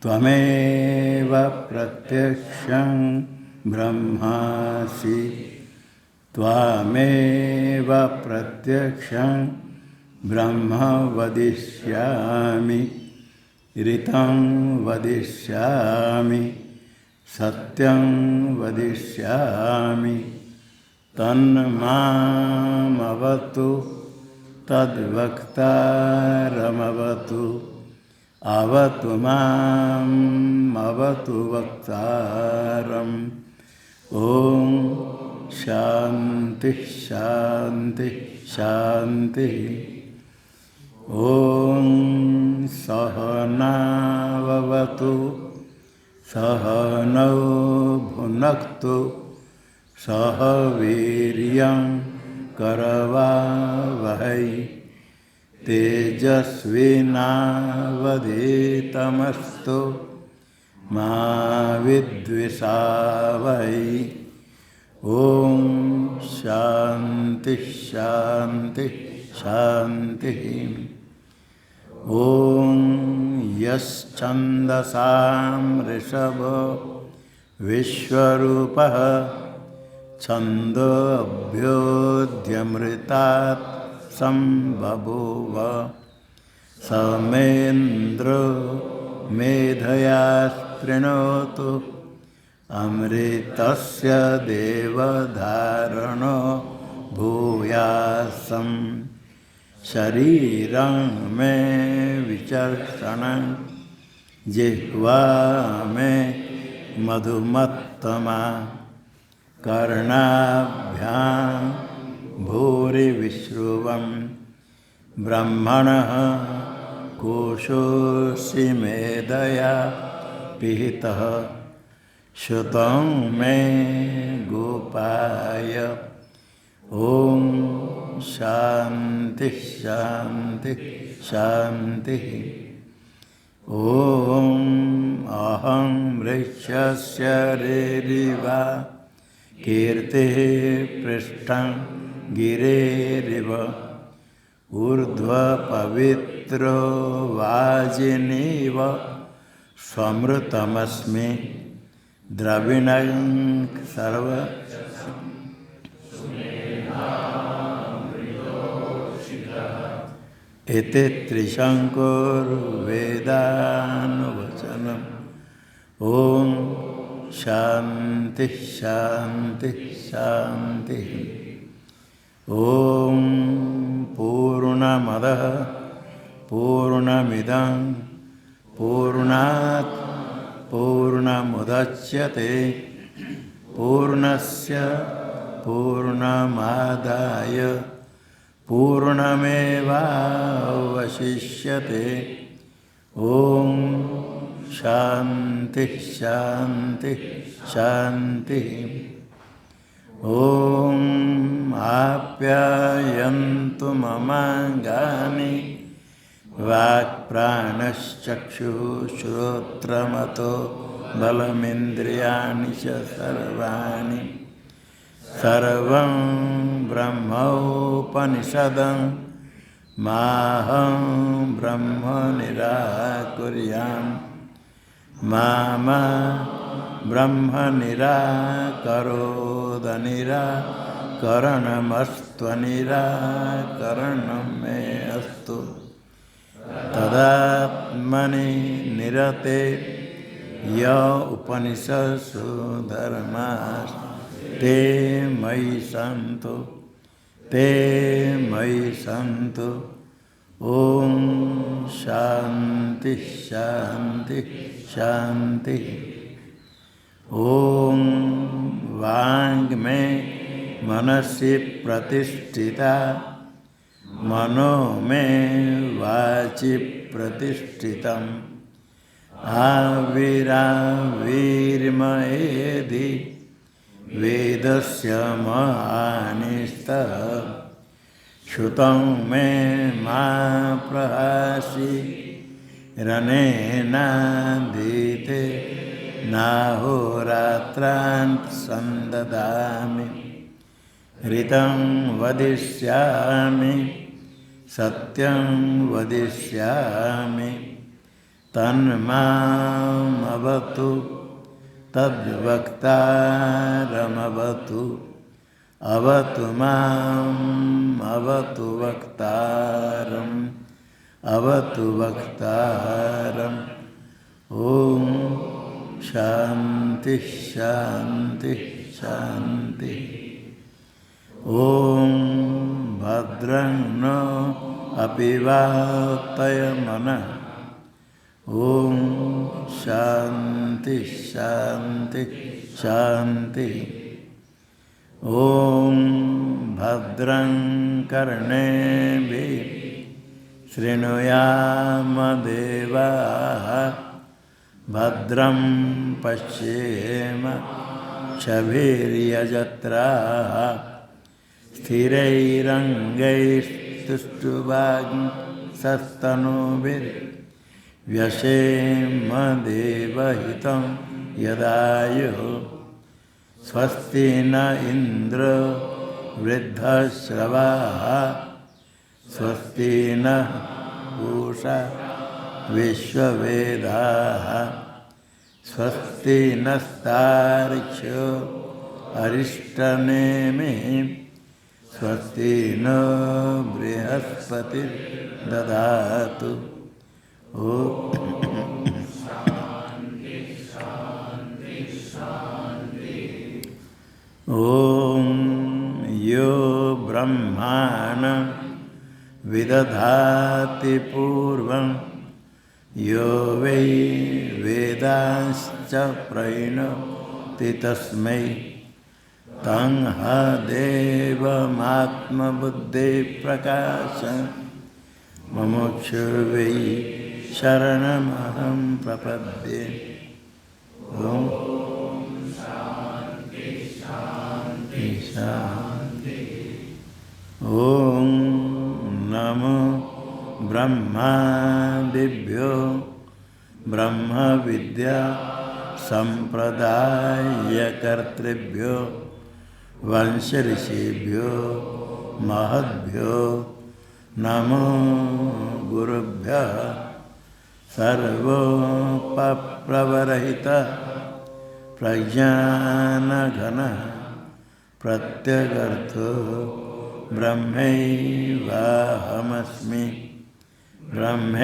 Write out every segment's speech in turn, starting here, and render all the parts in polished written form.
त्वमेव प्रत्यक्षं ब्रह्मासि त्वमेव प्रत्यक्षं ब्रह्म वदिष्यामि ऋतं वदिष्यामि सत्यं वदिष्यामि तन्मामवतु तद्वक्तारमवतु अवतु माम् अवतु वक्तारम्। ओम शांति शांति शांति। ओम सहनाववतु सहनौ भुनक्तु सह वीर्यं करवावहै तेजस्विनावधीतमस्तु मा विद्विषावहै। ओम शांति शांति शांति। ओम यश्छन्दसां ऋषभो विश्वरूपः छन्दोऽभ्योऽध्यमृतात् संबभूव समेन्द्रो मेधया शृणोतु अमृतस्य देवधारणो भूयासं शरीरं मे विचर्षणं जिह्वा मे मधुमत्तमा कर्णाभ्यां भूरिविश्रुवं ब्रह्मणः कोशोऽसि मेधया पिहितः श्रुतं मे गोपाय। ओम शांति शांति शांति। ओम अहं वृक्षस्य रेरिवा कीर्तिः पृष्ठं गिरेरिव ऊर्ध्वपवित्रो वाजिनीव स्वमृतमस्मि द्रविणं सर्व। एते त्रिशङ्कुर्वेदानुवचनम्। ओम शांति शांति शांति। ओम पूर्णमदः पूर्णमिदं पूर्णात् पूर्णमुदच्यते पूर्णस्य पूर्णमादाय पूर्णमेवावशिष्यते। ओम शांति शांति शांति। ओम आप्यायन्तु ममाङ्गानि वाक्प्राणश्चक्षुः श्रोत्रमतो बलमिन्द्रियाणि च सर्वाणि सर्वं ब्रह्मोपनिषदं माहं ब्रह्म निराकुर्याम् मा ब्रह्म निराकरोदनिराकरणमस्त्वनिराकरणं मे अस्तु तदात्मनि निरते य उपनिषत्सु धर्मास्ते मयि सन्तु ते मयि सन्तु। ओम शांति शांति शांति। ओम वांग में मनसि प्रतिष्ठिता मनो में वाचि प्रतिष्ठितम् आविराविर्मयेधि वेदस्य महानिस्तः श्रुतं मे मा प्रहासि रनेनाधीते नाहोरात्रान् संददामि ऋतं वदिष्यामि सत्यं वदिष्यामि तन्मामवतु तद्वक्तारमवतु अवतु माम् अवतु वक्तारम् अवतु वक्तारम्। ओम शांति शांति शांति। ओम भद्रं नो अपि वातयमनः। ओम शांति शांति शांति। ओम भद्रं कर्णेभिः शृणुयाम देवाः भद्रं पश्येम क्षभिर्यजत्राः स्थिरैरङ्गैस्तुष्टुवागुंसस्तनूभिर्व्यसेम देवहितं यदायुः। स्वस्ति न इन्द्रो वृद्धश्रवाः स्वस्ति नः पूषा विश्ववेदाः स्वस्ति नस्तार्क्ष्यो अरिष्टनेमिः स्वस्ति नो बृहस्पतिर्दधातु। ॐ यो ब्रह्माणं विदधाति पूर्वं यो वै वेदांश्च प्रणोति तस्मै तं ह देवमात्मबुद्धिप्रकाशं मुमुक्षुर्वै शरणमहं प्रपद्ये। ॐ शान्ति। ॐ नमो ब्रह्मादिभ्यो ब्रह्म विद्या संप्रदायकर्तृभ्यो वंश ऋषिभ्यो महद्भ्यो नमो गुरुभ्यः। सर्वोपप्रवरहितः प्रज्ञानघनः प्रत्यगर्थो ब्रह्मैवाहमस्मि ब्रह्मैवाहमस्मि।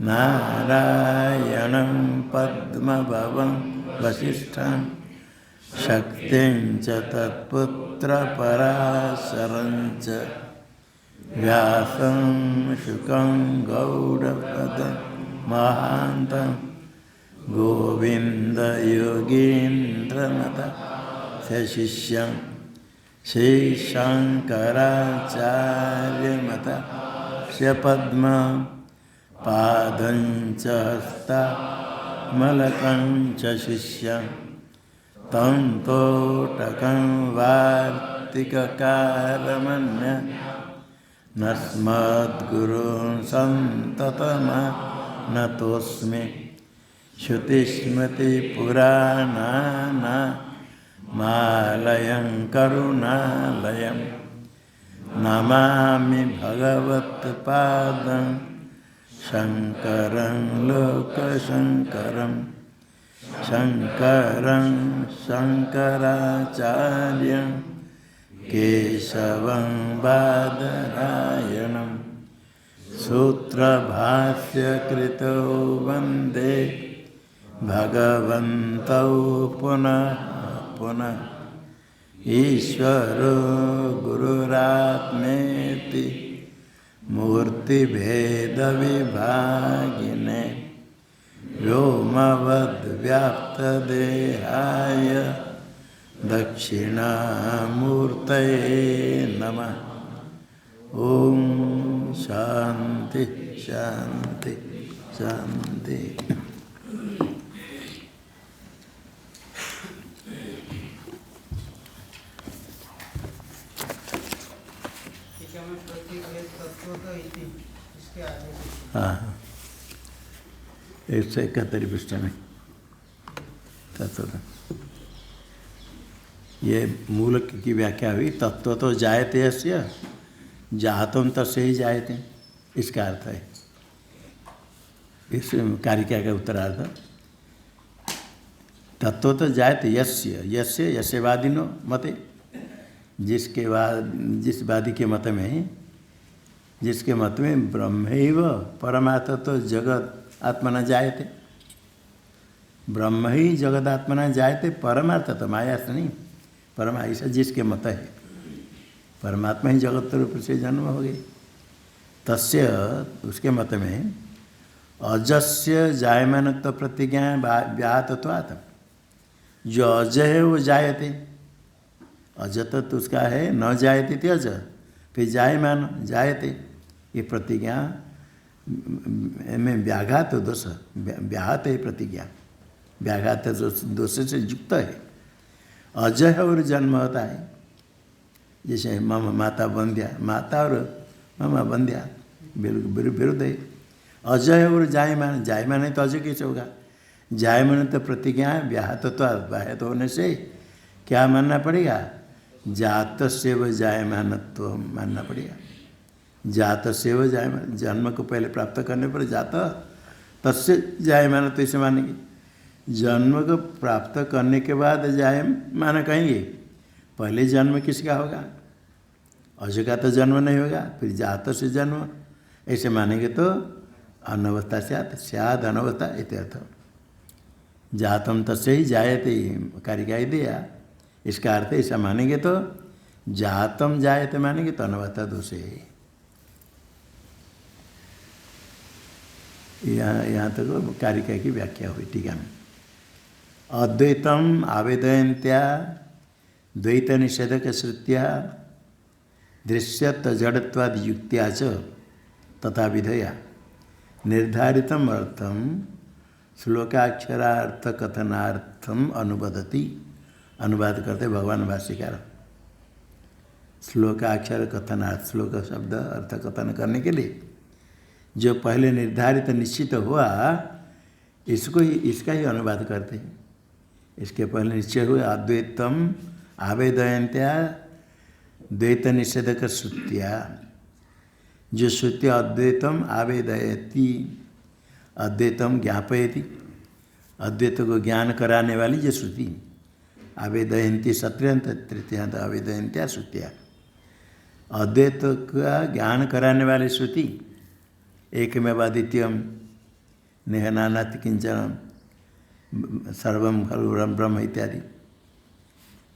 नारायणं पद्मभवं वसिष्ठं शक्तिं च तत्पुत्रपराशरं च व्यासं शुकं गौडपदं महान्तं गोविन्दयोगीन्द्रमतं शिष्यं श्रीशङ्कराचार्यमतं पद्मं पादं च हस्तामलकं च शिष्यं तं तोटकं वार्तिककारमन्यं नस्मद्गुरुं सन्ततमानतोऽस्मि। श्रुतिस्मृतिपुराणानामालयं करुणालयं नमामि भगवत्पादं शङ्करं लोकशङ्करं। शङ्करं शङ्कराचार्यं केशवं बादरायणं सूत्रभाष्यकृतो वन्दे भगवन्तौ पुनः पुनः। ईश्वरो गुरुरात्मेति मूर्तिभेदविभागिने व्योमवद्व्याप्तदेहाय दक्षिणामूर्तये नमः। ॐ शान्ति शान्ति शान्ति। हाँ 171 पृष्ठ में तत्व ये मूल की व्याख्या हुई। तत्व तो जायते अस्य जातम तस्य ही जायते। इसका अर्थ है। इस कारिका का उत्तरार्थ तत्व तो जायते यस्य यस्य यस्यवादिनो मते, जिसके बाद जिस वादी के मत में, जिसके मत में ब्रह्मैव परमात्मा तो जगत आत्मना जायते, ब्रह्म ही जगदात्मना जायते परमार्थ तो माया से नहीं, परमा ऐसा जिसके मत है परमात्मा ही जगत रूप से जन्म हो गई, तस्य उसके मत में अजस्य जायमानत्व प्रतिज्ञा व्याहतत्वात्, जो अज है वो जायते, अजत तो उसका है न जायते थे अज, फिर जायमान जायते, ये प्रतिज्ञा में व्याघात दोष, व्याहत है प्रतिज्ञा, व्याघात दोष से युक्त है। अज है और जन्म होता है, जैसे मम माता बंध्या, माता और मम बंध्या विरुद्ध है। अज है और जायमान, जायमान है तो अज कैसे होगा, जायमान तो प्रतिज्ञा व्याहत तो व्याहत होने से क्या मानना पड़ेगा, जात से व जायमानत्व मानना पड़ेगा। जात से व जायमान, जन्म को पहले प्राप्त करने पर जात तस्य जायमानत्व इसे मानेंगे, जन्म को प्राप्त करने के बाद जायमान कहेंगे, पहले जन्म किसका होगा, अज का तो जन्म नहीं होगा, फिर जात से जन्म ऐसे मानेंगे तो अनवस्था स्याद अनवस्था इत्यर्थ। जातम तस्य ही जायते कारिका दिया, इसका अर्थ ऐसा मानेंगे तो जातम जायते मानेंगे तो अनवस्था दोष है। यहाँ तक कारिका की व्याख्या हुई टीका में। अद्वैतम आवेदयन्त्या द्वैत निषेधक श्रुत्या दृश्यत जड़त्वाद युक्त्या च तथा विधया निर्धारितम अर्थम श्लोकाक्षरार्थ कथनार्थम अनुबदति, अनुवाद करते भगवान भाष्यकार। श्लोकाक्षर कथनार्थ, श्लोक शब्द अर्थ कथन करने के लिए जो पहले निर्धारित निश्चित हुआ इसको ही, इसका ही अनुवाद करते हैं। इसके पहले निश्चय हुए अद्वैतम आवेदयन्त्या द्वैत निषेधक श्रुत्या, जो श्रुति अद्वैतम आवेदयति, अद्वैतम ज्ञापयति, अद्वैत को ज्ञान कराने वाली जो श्रुति, आवेदयन्ती सत्र्यंत तृतीयांत आवेदयन्त्या श्रुत्या, अद्वैत का ज्ञान कराने वाली श्रुति, एकमेवाद्वितीयम नेहनानाति किंचन सर्वम खलु ब्रह्म इत्यादि,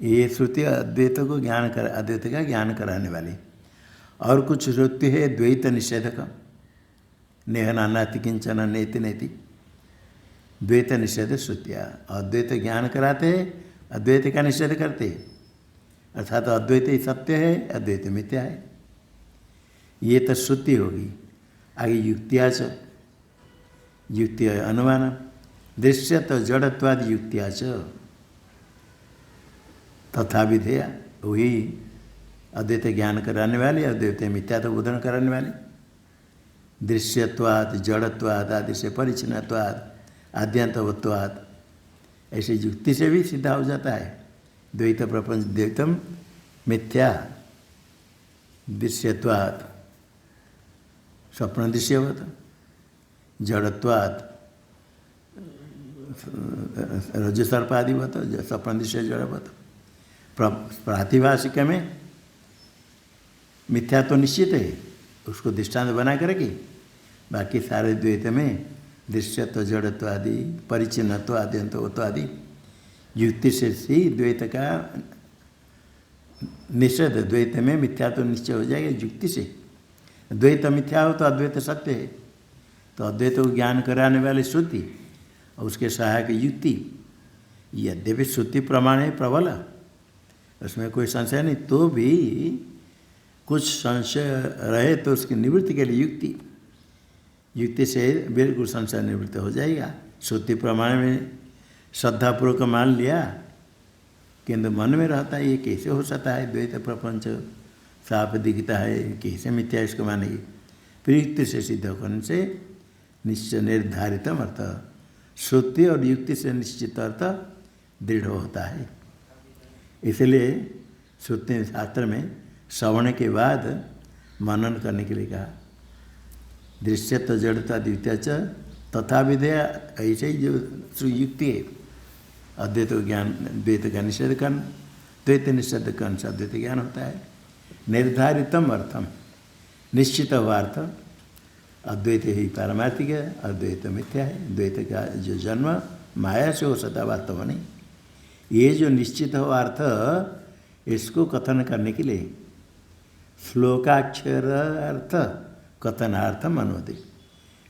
ये श्रुति अद्वैत को ज्ञान कर, अद्वैत का ज्ञान कराने वाली। और कुछ श्रुति है द्वैत निषेधक, नेहनानाति किंचन नेति नेति, द्वैत निषेध श्रुतियाँ अद्वैत ज्ञान कराते, अद्वैत का निषेध करते, अर्थात अद्वैत ही सत्य है, अद्वैत मिथ्या है, ये तो श्रुति होगी। आगे युक्त्याच, युक्ति अनुमान, दृश्य तो जड़त्वाद युक्त्याच तथा विधेया, वही अद्वैत ज्ञान कराने वाले, अद्वैत मिथ्या तो बोधन कराने वाले, दृश्यत्वाद जड़त्वाद आदि से परिचिनत्वाद आद्यंतवत्वाद, ऐसे युक्ति से भी सिद्ध हो जाता है। द्वैत प्रपंच द्वैतम मिथ्या, दृश्यत्वाद स्वप्न दृश्यवत, जड़त्वाद रज्जु सर्पादिवत स्वप्न दृश्य जड़वत। प्रातिभाषिक में मिथ्या तो निश्चित है, उसको दृष्टांत बना करके, बाकी सारे द्वैत में दृश्यत्व जड़त्व आदि परिचिन्नत्व आद्यंतवत्व आदि युक्ति से ही द्वैत का निषेध, द्वैत में मिथ्या तो निश्चय हो जाएगा युक्ति से। द्वैत मिथ्या हो तो अद्वैत सत्य है, तो अद्वैत को ज्ञान कराने वाली श्रुति और उसके सहायक युक्ति, यद्यपि श्रुति प्रमाण है प्रबल, उसमें कोई संशय नहीं, तो भी कुछ संशय रहे तो उसकी निवृत्ति के लिए युक्ति, युक्ति से बिल्कुल संशय निवृत्त हो जाएगा। श्रुति प्रमाण में श्रद्धापूर्वक मान लिया, किंतु मन में रहता है ये कैसे हो सकता है, द्वैत प्रपंच साफ दिखता है, कैसे मिथ्या इसको मानेगी। फिर युक्ति से सिद्ध करने से निश्चय निर्धारित अर्थ, श्रुति और युक्ति से निश्चित अर्थ दृढ़ होता है। इसलिए श्रुति शास्त्र में श्रवण के बाद मनन करने के लिए कहा। दृश्यत्व जड़ता द्वितीय च तथा विधेय, ऐसे ही जो सुयुक्ति है अद्वैत ज्ञान, द्वैत का निषेध करना, द्वैत निषेध कर्ण से अद्वैत ज्ञान होता है। निर्धारितम अर्थम, निश्चित हुआ अर्थ अद्वैत ही पारमार्थिक है, अद्वैत मिथ्या है। द्वैत का जो जन्म माया से हो सकता वास्तव नहीं। ये जो निश्चित हुआ अर्थ, इसको कथन करने के लिए श्लोकाक्षर अर्थ कथनार्थम अनुवादित।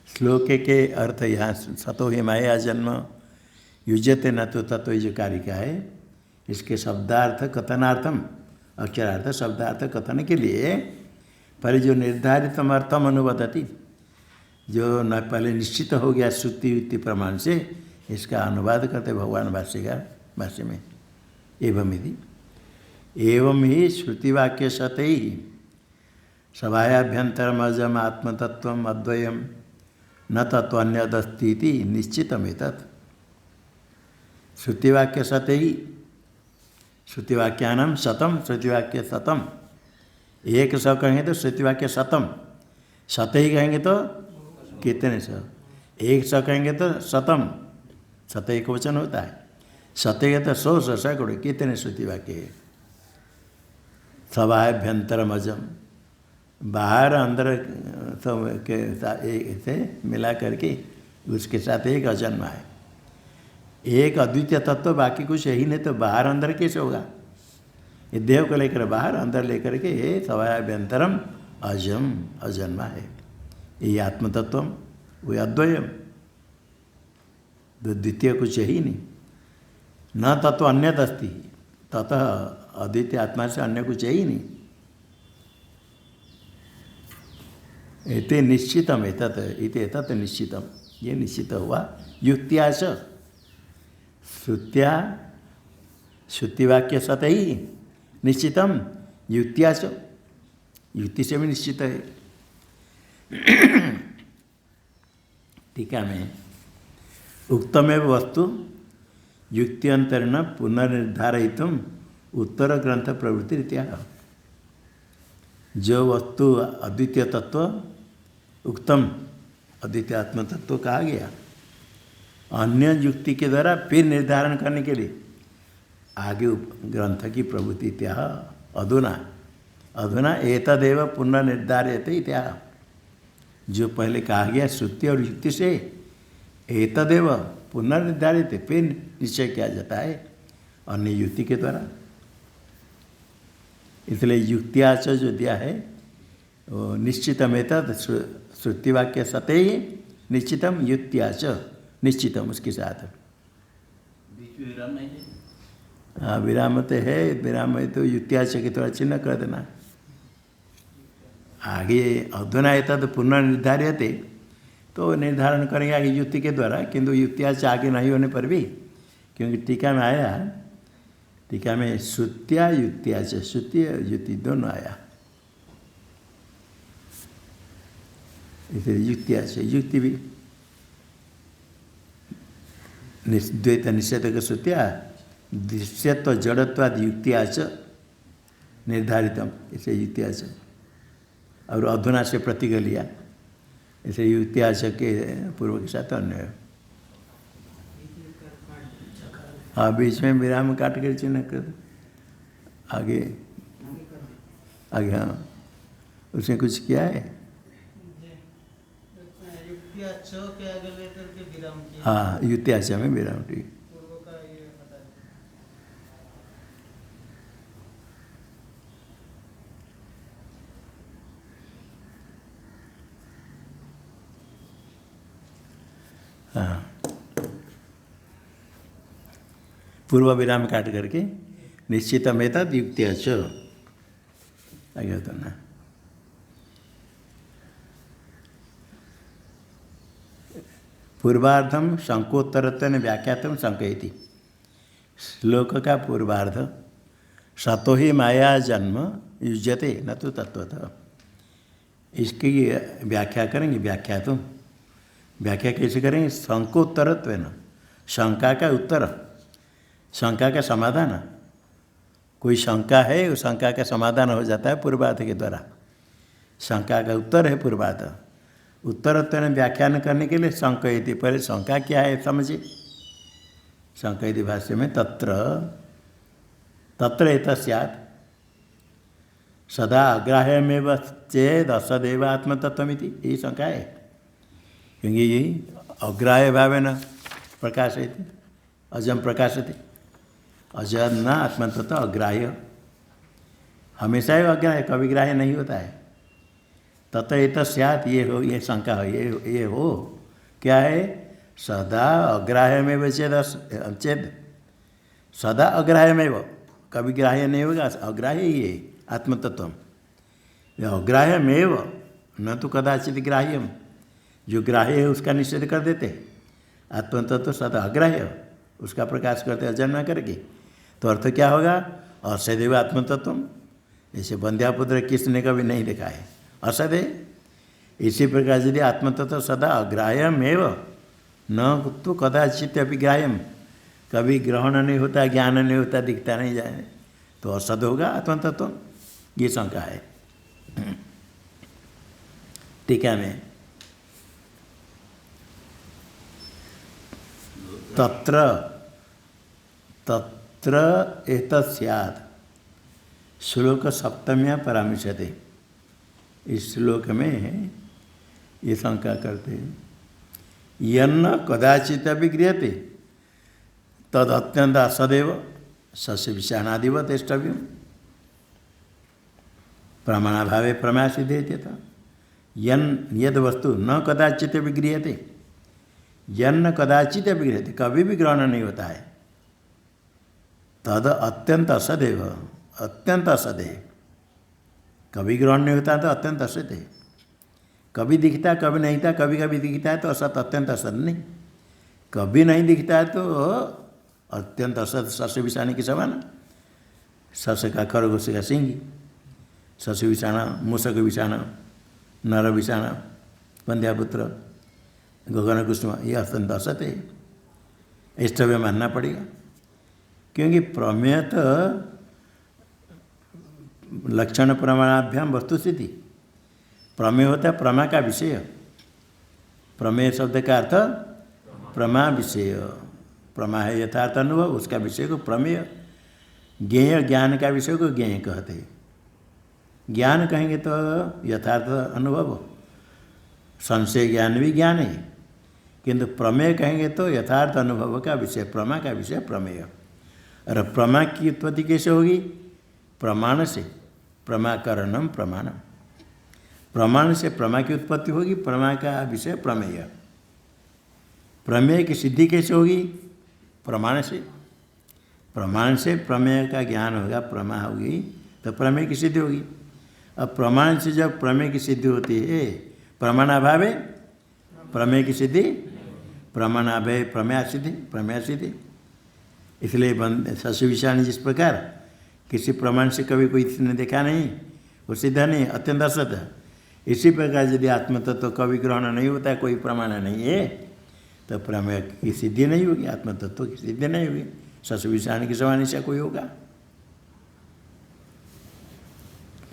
श्लोक के अर्थ यहाँ सतो ही माया जन्म युज्यते न तो तत्व जो कारिका है, इसके शब्दार्थ कथनार्थम, अक्षरार्थ शब्दार्थ कथन के लिए पर जो निर्धारित अर्थम अनुवदति, जो न पहले निश्चित हो गया श्रुति युक्ति प्रमाण से, इसका अनुवाद करते भगवान भाष्यकार भाष्य में। एवं यदि एवं ही श्रुतिवाक्य सत ही सभायाभ्यंतरम अजम आत्मतत्व अद्वयम न तत्वन्यदस्ती निश्चितमेतत्। श्रुतिवाक्य सत ही, श्रुतिवाक्यानाम शतम, श्रुतिवाक्य शतम, एक सौ कहेंगे तो श्रुतिवाक्य शतम, शत ही कहेंगे तो कितने सौ, एक सौ कहेंगे तो शतम, शत एक वचन होता है, शत है तो सौ सौ सैकड़ों, कितने श्रुतिवाक्य है। सभाभ्यंतरम अजम, बाहर अंदर सब के से मिला करके उसके साथ एक अजन्म है, एक अद्वितीय तत्व, बाकी कुछ यही नहीं तो बाहर अंदर कैसे होगा। ये देह को लेकर बाहर अंदर लेकर के ये सभाभ्यंतरम अजम अजन्मा है। ये आत्मतत्व वो अद्वयम, द्वितीय कुछ यही नहीं। न तत्व अन्यत अस्ति, ततः अद्वितीय आत्मा से अन्य कुछ यही नहीं। एते निश्चितम एतत्, इति एतत् निश्चितम, ये निश्चित हुआ। युक्त्या च श्रुत्या, श्रुतिवाक्य सत ही निश्चितम, युक्त्या च, युक्ति से भी निश्चित है। टीका में उक्तमेव वस्तु युक्त्यंतरेण पुनर्निर्धारयितुम उत्तर ग्रंथ प्रवृत्ति रीत्या। जो वस्तु अद्वितीय तत्व उक्तम, अद्वितीय आत्म तत्व कहा गया, अन्य युक्ति के द्वारा फिर निर्धारण करने के लिए आगे ग्रंथ की प्रवृत्ति इत्याह। अधुना अधुना एतदेव पुनर्निर्धार्यते इत्याह। जो पहले कहा गया श्रुति और युक्ति से, एतदेव पुनर्निर्धारित, फिर निश्चय किया जाता है अन्य युक्ति के द्वारा। इसलिए युक्त्याच जो दिया है वो निश्चितम एतत्, श्रुतिवाक्य सते ही निश्चितम, युक्त्याच निश्चितम, उसके साथ बीच में विराम नहीं है। हाँ विराम तो है, विराम है तो युक्त्याच के थोड़ा चिन्ह कर देना। आगे अधुना एतत् पुनर्निर्धार्यते, तो निर्धारण करेंगे आगे युक्ति के द्वारा, किंतु युक्त्याच आगे नहीं होने पर भी, क्योंकि टीका में आया, टीका में श्रुत्या युक्त्याच, श्रुति युक्ति दोनों आया, इसलिए युक्त्याच, युक्ति भी द्वैत निषेध का श्रुत्या दृश्यत्व जड़त्वाद युक्त्याच निर्धारितम, इसे युक्त्याच। और अधुना से प्रतीक लिया, इसे युक्त्याच के पूर्व के साथ अन्य। हाँ बीच में विराम काट कर चिन्ह कर आगे आगे। हाँ उसने कुछ किया है, हाँ युक्त्याच में विराम, ठीक। हाँ पूर्व विराम काट करके निश्चितमेतत् युक्त्याच आगे होता ना। पूर्वार्धम शंकोत्तरत्वेन व्याख्यातम शंकयति। श्लोक का पूर्वार्ध सतो ही माया जन्म युज्यते न तो तत्वतः, इसकी व्याख्या करेंगे। व्याख्या कैसे करेंगे? शंकोत्तरत्वेन, शंका का उत्तर, शंका का समाधान। कोई शंका है, उस शंका का समाधान हो जाता है पूर्वार्ध के द्वारा। शंका का उत्तर है पूर्वार्ध, उत्तरोत्तर व्याख्यान करने के लिए शंकयति, पहले शंका क्या है समझे। शंकयति भाष्य में तत्र एत स्यात् सदा अग्राह्यमेव चेद असदेव आत्मतत्वमिति, यही शंका है। क्योंकि ये अग्राह्य भावेन प्रकाशयति, अजम प्रकाशते, अजम न आत्मतत्व अग्राह्य, हमेशा ही अग्राह्य, कभी ग्राह्य नहीं होता है। तत्र एत स्यात्, ये हो, ये शंका हो, ये हो क्या है, सदा अग्राह्यमेव चेद सदा अग्राह्यमेव, कभी ग्राह्य नहीं होगा, अग्राह्य ही है आत्मतत्व। अग्राह्यमेव न तो कदाचित ग्राह्यम, जो ग्राह्य है उसका निषेध कर देते। आत्मतत्व सदा अग्राह्य, उसका प्रकाश करते अजन्मा करके। तो अर्थ क्या होगा, असदैव आत्मतत्व। ऐसे बंध्यापुत्र किसने कभी नहीं देखा है, असद है। इसी प्रकार यदि आत्मतत्व सदा अग्राह्यमेव न तो कदाचित अभी ग्राह्यम, कभी ग्रहण नहीं होता, ज्ञान नहीं होता, दिखता नहीं जाए, तो असद होगा आत्मतत्व, ये शंका है। टीका में तत्र एतत् स्यात्, श्लोक सप्तम्या परामर्शते। इस श्लोक में ये शंका करते हैं, यन्न कदाचित विक्रियते तद अत्यंत असदेव सस्य विषाणादिव तेष्टव्यम, प्रमाणाभावे प्रमाण सिद्धे था। यद वस्तु न कदाचित विगृह्यते, यन्न कदाचित विगृह्यते, कभी भी ग्रहण नहीं होता है, तद अत्यंत असदेव, अत्यंत असद है। कभी ग्रहण नहीं होता तो अत्यंत असत है। कभी दिखता कभी नहीं था, कभी कभी दिखता है तो असत, अत्यंत असत नहीं। कभी नहीं दिखता है तो अत्यंत असत, सस्य विषाणी के समान। सस्य का खरगोश का सिंह, सस्य विषाणा, मूषक विषाणा, नर विषाणा, बंध्यापुत्र, गगन कुसुम, ये अत्यंत असत है। इष्टव्य मानना पड़ेगा, क्योंकि प्रमेय तो लक्षण प्रमाणाभ्याम वस्तु स्थिति। प्रमेय होता है प्रमा का विषय। प्रमेय शब्द का अर्थ प्रमा विषय। प्रमा है यथार्थ अनुभव, उसका विषय को प्रमेय। ज्ञेय ज्ञान का विषय को ज्ञेय कहते हैं। ज्ञान कहेंगे तो यथार्थ अनुभव, संशय ज्ञान भी ज्ञान है, किंतु प्रमेय कहेंगे तो यथार्थ अनुभव का विषय, प्रमा का विषय प्रमेय। और प्रमा की उत्पत्ति कैसे होगी, प्रमाण से। प्रमाकरणम प्रमाणम, प्रमाण से प्रमा की उत्पत्ति होगी, प्रमा का विषय प्रमेय। प्रमेय की सिद्धि कैसे होगी, प्रमाण से। प्रमाण से प्रमेय का ज्ञान होगा, प्रमा होगी तो प्रमेय की सिद्धि होगी। अब प्रमाण से जब प्रमेय की सिद्धि होती है, प्रमाणाभावे प्रमेय की सिद्धि, प्रमाणाभावे प्रमेय सिद्धि, प्रमेय सिद्धि। इसलिए सस्य विषाणी जिस प्रकार किसी प्रमाण से कभी कोई ने देखा नहीं, वो सिद्ध नहीं, अत्यंत असत है। इसी प्रकार यदि आत्मतत्व तो कभी ग्रहण नहीं होता है, कोई प्रमाण नहीं है, तो प्रमेय की सिद्धि नहीं होगी, आत्मतत्व की सिद्धि नहीं होगी। सस्य विषाणी की समान से कोई होगा।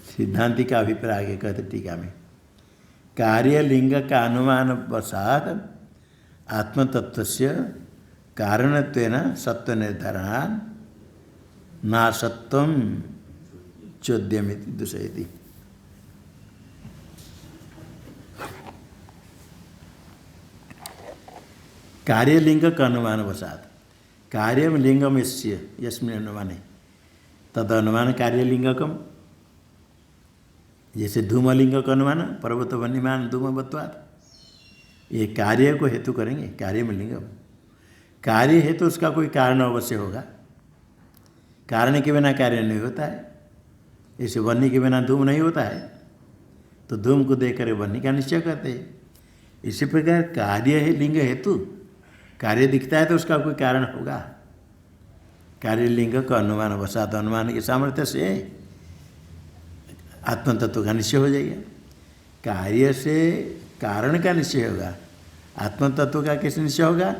सिद्धांति का अभिप्राय आगे कहते टीका में, कार्यलिंग का अनुमान वसात आत्मतत्वस्य कारणत्वेन सत्व निर्धारणात् नासत्वं चोद्यमिति दूषयति। कार्यलिंग का अनुमान वसात, कार्यम लिंगम यस्मिन् अनुमाने तद अनुमान कार्यलिंगकम। जैसे धूमलिंग का अनुमान पर्वत वन्यमान धूमवत्वात्, ये कार्य को हेतु करेंगे, कार्य में लिंगम। कार्य है तो उसका कोई कारण अवश्य होगा, कारण के बिना कार्य नहीं होता है। ऐसे वन्य के बिना धूम नहीं होता है, तो धूम को देख कर वन्य का निश्चय करते हैं। इसी प्रकार कार्य है लिंग हेतु, कार्य दिखता है तो उसका कोई कारण होगा। कार्य लिंग का अनुमान वसात, अनुमान के सामर्थ्य से आत्मतत्व का निश्चय हो जाएगा। कार्य से कारण का निश्चय होगा, आत्मतत्व का कैसे निश्चय होगा,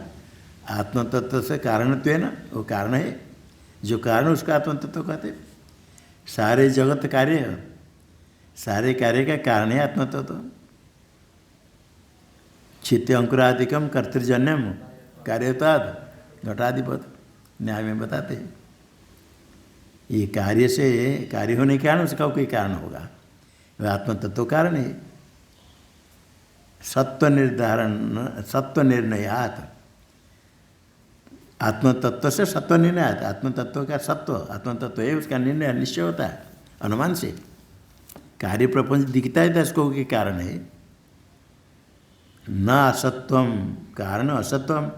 आत्मतत्व से कारणत्व है ना, वो कारण है, जो कारण उसका आत्मतत्व कहते। सारे जगत कार्य, सारे कार्य का कारण है आत्मतत्व। क्षित अंकुरादिकम कर्तृजन्यम कार्यताद घटाधिपत न्याय में बताते हैं। ये कार्य से कार्य होने के कारण उसका कोई कारण होगा, वह आत्मतत्व कारण है। सत्व निर्णयात, आत्मतत्व से सत्व निर्णय आता। आत्मतत्व का सत्व, आत्मतत्व है उसका निर्णय निश्चय होता है अनुमान से। कार्य प्रपंच दिखता है तो इसको के कारण है। न असत्वम कारण असत्वम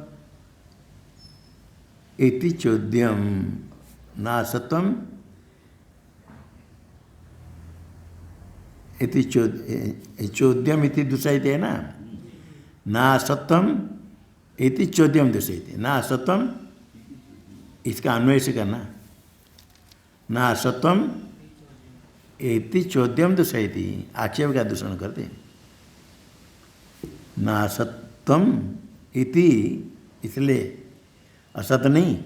इति चोद्यम, न असत्वम इति चोद्यम इति दूषित है ना। न असत्वम इति चोद्यम दूषित, न असत्वम इसका अन्वय से करना। न असत्वम इति चोद्यम दूषित, आक्षेप का दूषण करते। न असत्वम इति इसलिए असत नहीं,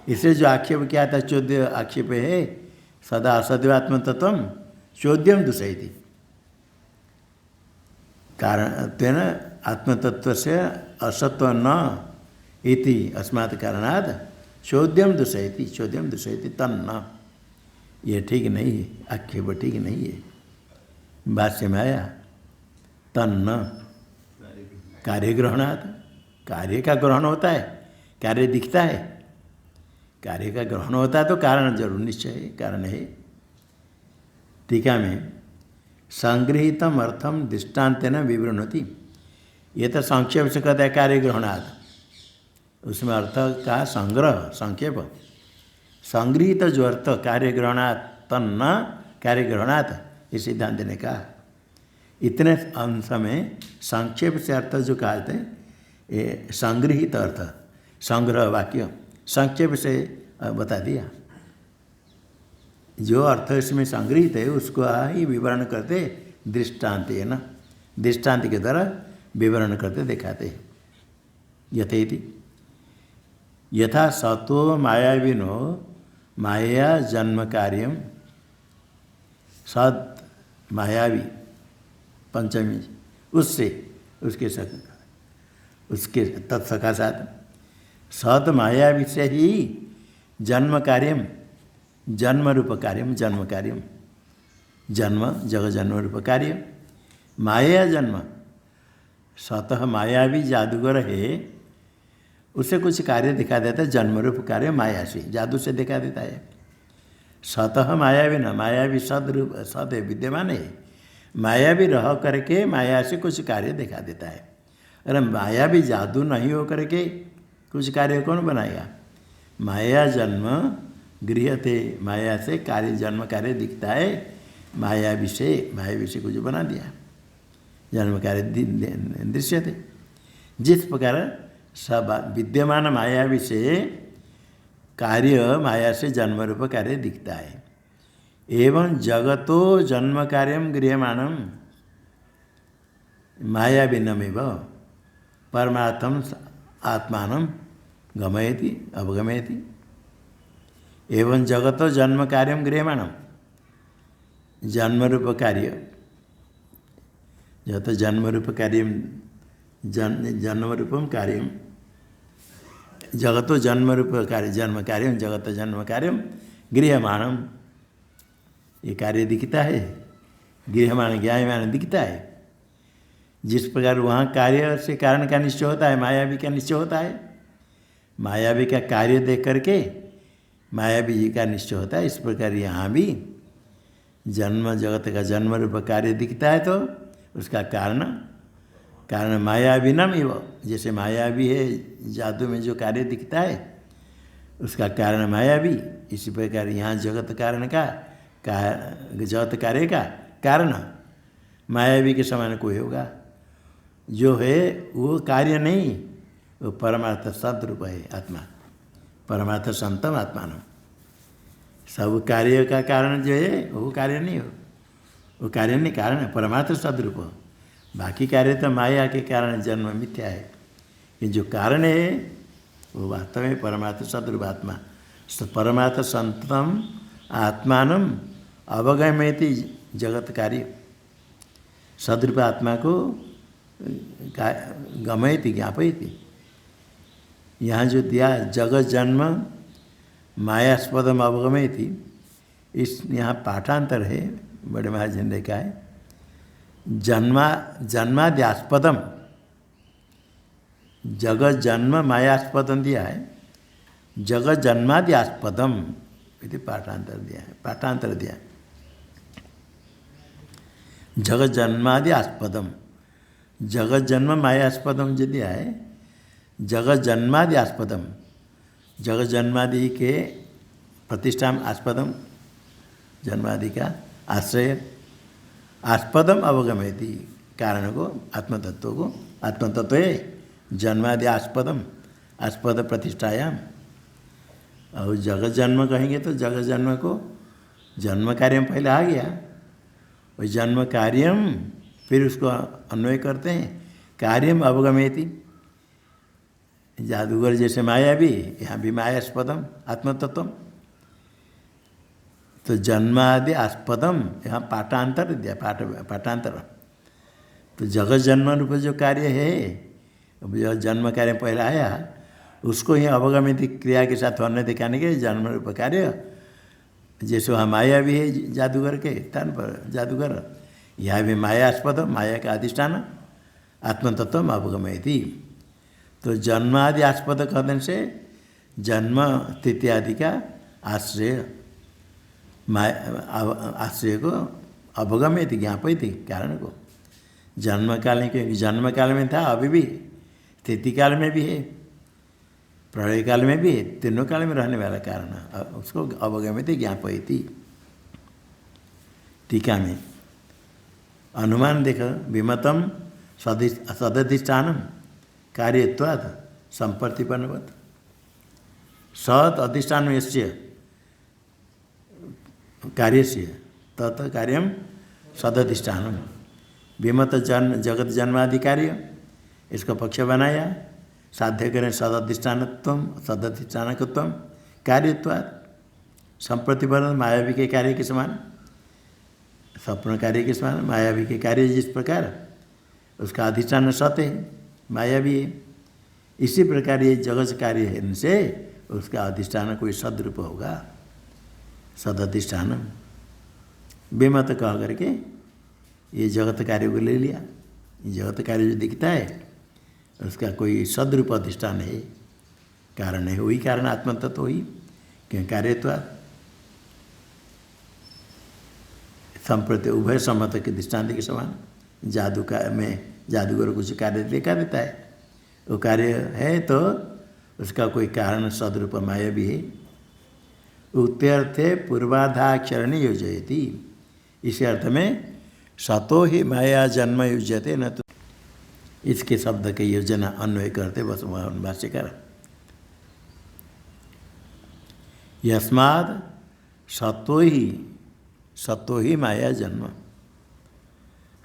इसलिए जो आक्षेप किया था चौद्य आक्षेप है सदा असद्वात्म तत्व चौद्यम दूषयति। कारण तेन आत्मतत्व से असत्व न इति अस्मात् कारणात् चौद्यम दूषयति, चौद्यम दूषयति तन्न। ये ठीक नहीं है, आक्षेप ठीक नहीं है। भाष्य में आया तन्न कार्य ग्रहणात्, कार्य का ग्रहण होता है, कार्य दिखता है, कार्य का ग्रहण होता है तो कारण जरूर निश्चय है, कारण है। टीका में संगृहीतम अर्थम दृष्टान्तेन विवृणोति, ये तो संक्षेप से कहता है कार्य ग्रहणात्, उसमें अर्थ का संग्रह संक्षेप। संगृहीत जो अर्थ कार्य ग्रहणात् तन्न कार्य ग्रहणात्, इस सिद्धांत ने कहा। इतने अंश में संक्षेप से अर्थ जो कहते हैं संगृहीत अर्थ, संग्रह वाक्य संक्षेप से बता दिया। जो अर्थ इसमें संग्रहित है उसको ही विवरण करते दृष्टांत है ना, दृष्टांत के द्वारा विवरण करते दिखाते हैं। यथेति यथा सतो मायाविनो माया जन्म कार्यम, सत मायावी पंचमी उससे उसके तत्सकाशात सत मायावी से ही जन्म कार्यम, जन्म रूप कार्यम, जन्म कार्यम जन्म जग जन्म रूप कार्य माया जन्म। स्वतः मायावी जादूगर है, उसे कुछ कार्य दिखा देता है, जन्म रूप कार्य माया से जादू से दिखा देता है। स्वतः मायावी न, मायावी सदरूप सद विद्यमान है, मायावी रह करके माया से कुछ कार्य दिखा देता है। अरे मायावी जादू नहीं हो करके कुछ कार्य कौन बनाएगा। माया जन्म गृहते, माया से कार्य जन्म कार्य दिखता है, मायावी से कुछ बना दिया, जन्म कार्य दृश्य थे। जिस प्रकार सब विद्यमान मायावी से कार्य माया से जन्म रूप कार्य दिखता है। एवं जगतो जन्म कार्यम गृह्यमाणम मायाविनमेव परमार्थम आत्मानं गमयति अवगमयति। एवं जगतो जन्म कार्यम गृह्यमाणम, जन्म रूप कार्य, जगत जन्म रूप कार्यम जन्म रूपम कार्यम, जगतो जन्म रूप कार्य जन्म कार्यम, जगत जन्म कार्यम गृह्यमाणम, ये कार्य दिखता है, गृह्यमाण ज्ञायमान दिखता है। जिस प्रकार वहाँ कार्य से कारण का निश्चय होता है, मायावी का निश्चय होता है, मायावी का कार्य देख करके मायावी जी का निश्चय होता है। इस प्रकार यहाँ भी जन्म जगत का जन्म रूप कार्य दिखता है तो उसका कारण मायावी न एव, जैसे मायावी है जादू में जो कार्य दिखता है उसका कारण मायावी, इसी प्रकार यहाँ जगत कारण का जगत कार्य का कारण मायावी के समान कोई होगा। जो है वो कार्य नहीं, वो परमार्थ सद्रूप है आत्मा, परमार्थ संतम आत्मान। सब कार्य का कारण जो है वो कार्य नहीं हो, वो कार्य नहीं कारण है, परमार्थ सद्रूप। बाकी कार्य तो माया के कारण जन्म मिथ्या है, कि जो कारण है वो वास्तव में परमार्थ सद्रूप आत्मा। परमार्थ संतम आत्मानम अवगमयति जगत कार्य। सद्रूप आत्मा को गमयति ज्ञापयति। यहाँ जो दिया जगत जन्म मायास्पदम अवगमयति, इस यहाँ पाठांतर है, बड़े महाराज ने लिखा है जन्माद्यास्पदम, जगत जन्म मायास्पदम दिया है, जगत जन्माद्यास्पदम इति पाठांतर दिया है, पाठांतर दिया है। जगत जन्माद्यास्पदम, जगत जन्म मायास्पदम जो दिया है, जगत जन्माद्यास्पदम, जगत जन्मादि के प्रतिष्ठा आस्पदम, जन्मादि का आश्रय, आस्पदम अवगमयति, कारण को आत्मतत्व को, आत्मतत्व है जन्मादि आस्पदम, आस्पद प्रतिष्ठायाम। और जगत जन्म कहेंगे तो जगत जन्म को जन्म कार्यम पहले आ गया, और जन्म कार्यम फिर उसको अन्वय करते हैं, कार्यम अवगमयति। जादूगर जैसे माया भी, यहाँ भी मायास्पदम आत्मतत्व, तो जन्मादि आस्पदम यहाँ पाठांतर दिया, पाठांतर। तो जगत जन्म रूप जो कार्य है, जो जन्म कार्य पहले आया, उसको ही अवगमयति क्रिया के साथ अन्य दिखाने के जन्म रूप कार्य, जैसे वहाँ माया भी है जादूगर के स्थान पर, जादूगर यहाँ भी मायास्पद, माया का अधिष्ठान आत्मतत्व अवगमयति। तो जन्मादि आस्पद कहने से जन्म तिथि आदि का आश्रय, आश्रय को अवगमयति ज्ञापयति, कारण को। जन्म काल में, क्योंकि जन्म काल में था, अभी भी स्थिति काल में भी है, प्रलय काल में भी है, तीनों काल में रहने वाला कारण, उसको अवगमयति ज्ञापयति। टीका में अनुमान देखो, विमतम सदधिष्ठानम कार्यत्वात् संप्रतिपन्नवत्, सत् अधिष्ठान यस्य कार्यस्य तत् कार्यम सदधिष्ठानम, विमत जगत जन्मादि कार्य, इसका पक्ष बनाया, साध्य करें सदधिष्ठानत्व, सदधिष्ठानकत्व कार्यत्वात् संप्रतिपन्न, मायावी के कार्य के समान, स्वप्न कार्य के समान मायावी के कार्य जिस प्रकार उसका अधिष्ठान सत है, माया भी है, इसी प्रकार ये जगत कार्य है, इनसे उसका अधिष्ठान कोई सदरूप होगा, सदधिष्ठान। बेमत कह करके ये जगत कार्य को ले लिया, जगत कार्य जो दिखता है उसका कोई सदरूप अधिष्ठान है, कारण है, वही कारण आत्मतत्व ही, क्यों कार्यत्व संप्रति उभय सम्मत के दृष्टांत के समान। जादू का में जादूगर कुछ कार्य देखा देता है, वो कार्य है तो उसका कोई कारण सदरूप माया भी है। उत्तर्थे पूर्वाधाक्षरण योजयति, इस अर्थ में सतो ही माया जन्म युज्यते, न तो इसके शब्द के योजना अन्वय करते बस भाष्यकार। यस्माद् सतो ही माया जन्म,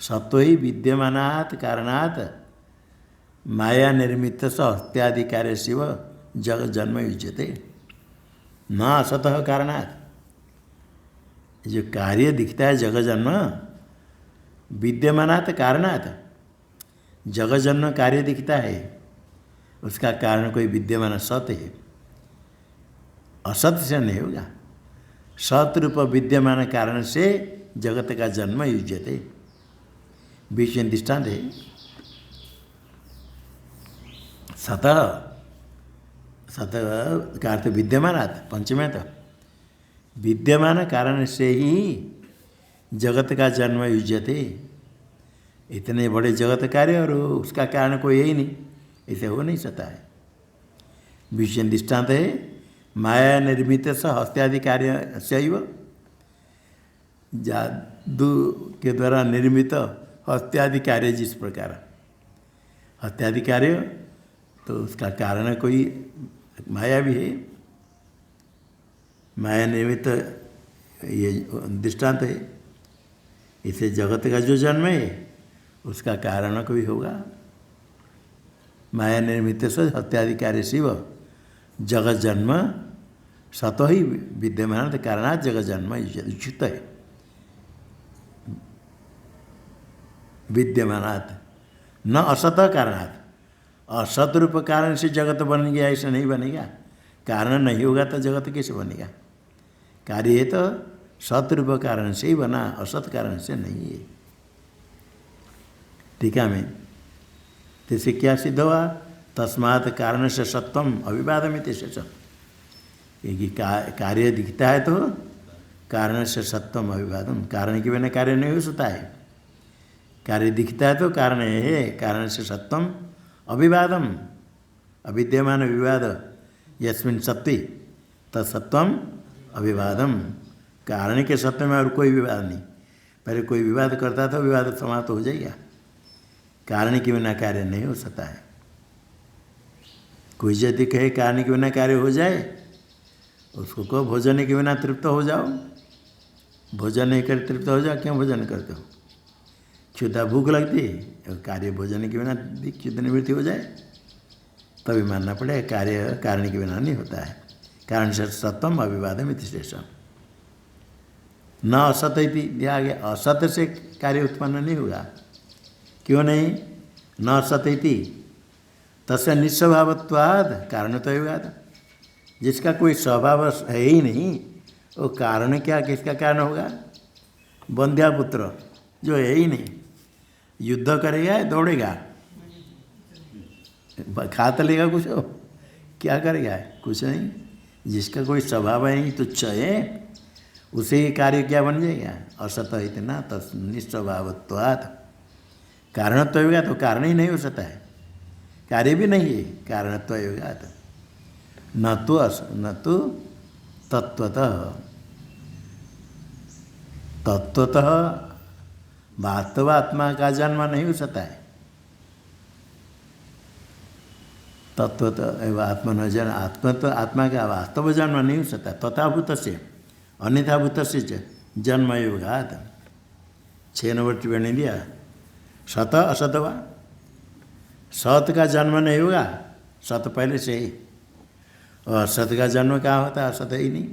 सतो ही विद्यमानात् कारणात् माया निर्मित हत्यादि कार्य शिव जग जन्म युज्यते, न असतः कारणात्। जो कार्य दिखता है जगत जन्म विद्यमानात् कारणात्, जगत जन्म कार्य दिखता है, उसका कारण कोई विद्यमान सत है, असत से नहीं होगा। सतरूप विद्यमान कारण से जगत का जन्म युज्यते, बीच में दृष्टांत है। सतः, सतः का अर्थ विद्यमानात्, पंचमें तो विद्यमान कारण से ही जगत का जन्म युज्यते। इतने बड़े जगत कार्य और उसका कारण कोई है ही नहीं, इसे हो नहीं सकता है। बीच में दृष्टांत है, माया निर्मित स हत्यादि कार्य शैव, जादू के द्वारा निर्मित हत्यादि कार्य जिस प्रकार, हत्यादि कार्य तो उसका कारण कोई माया भी है, माया निर्मित ये दृष्टांत है। इसे जगत का जो जन्म है उसका कारण कोई होगा। माया निर्मित से हत्यादि कार्य शिव जगत जन्म सतो ही विद्यमान कारणात् जगत जन्म उचित है। विद्यमानात् न असत कारणात्, असत रूप कारण से जगत बन गया ऐसा नहीं बनेगा। कारण नहीं होगा तो जगत कैसे बनेगा? कार्य है तो सतरूप कारण से ही बना, असत कारण से नहीं है। टीका में जैसे क्या सिद्ध हुआ? तस्मात् कारण से सत्वम अविवादमिति शेष। कार्य दिखता है तो कारण से सत्वम अविवादम, कारण के बिना कार्य नहीं हो सकता है। कार्य दिखता है तो कारण है, कारण से सत्वम अविवादम, अविद्यमान विवाद यस्मिन् सत्ति तत्सत्वम अविवादम। कारण के सत्य में और कोई विवाद नहीं। पहले कोई विवाद करता था, विवाद समाप्त हो जाएगा। कारण के बिना कार्य नहीं हो सकता है। कोई यदि कहे कारण के बिना कार्य हो जाए, उसको कहो भोजन के बिना तृप्त हो जाओ। भोजन नहीं कर तृप्त हो जाओ, क्यों भोजन करते हो? क्षुधा भूख लगती है, और कार्य भोजन के बिना क्षुद्ध निवृत्ति हो जाए तभी मानना पड़े। कार्य कारण के बिना नहीं होता है। कारण से सत्वम अविवादम इति शेषम। न असत इति दिया गया, असत से कार्य उत्पन्न नहीं होगा। क्यों नहीं? न असत इति तस्य निस्वभावत्वाद कारणत्वयुगाद। जिसका कोई स्वभाव है ही नहीं, वो कारण क्या, किसका कारण होगा? बंध्या पुत्र जो है ही नहीं, युद्ध करेगा, दौड़ेगा, खा तो लेगा कुछ, क्या करेगा? कुछ नहीं। जिसका कोई स्वभाव है नहीं, तुच्छ है, उसे कार्य क्या बन जाएगा? असत इतना तस् निस्वभावत्वात् कारणत्व होगा तो कारण ही नहीं हो सकता है। कार्य भी नहीं है, कारणत्व होगा तो न तो तत्वतः वास्तव आत्मा का जन्म नहीं हो सकता है। तत्वतः आत्मा न जन्म, आत्मा का वास्तव जन्म नहीं हो सकता। तथाभूत से अन्यथाभूत से जन्म योगात 6 नंबर टिप्पणी दिया। सत असत वा, सत का जन्म नहीं होगा, सत पहले से ही, और सत का जन्म कहाँ होता है? असत ही नहीं।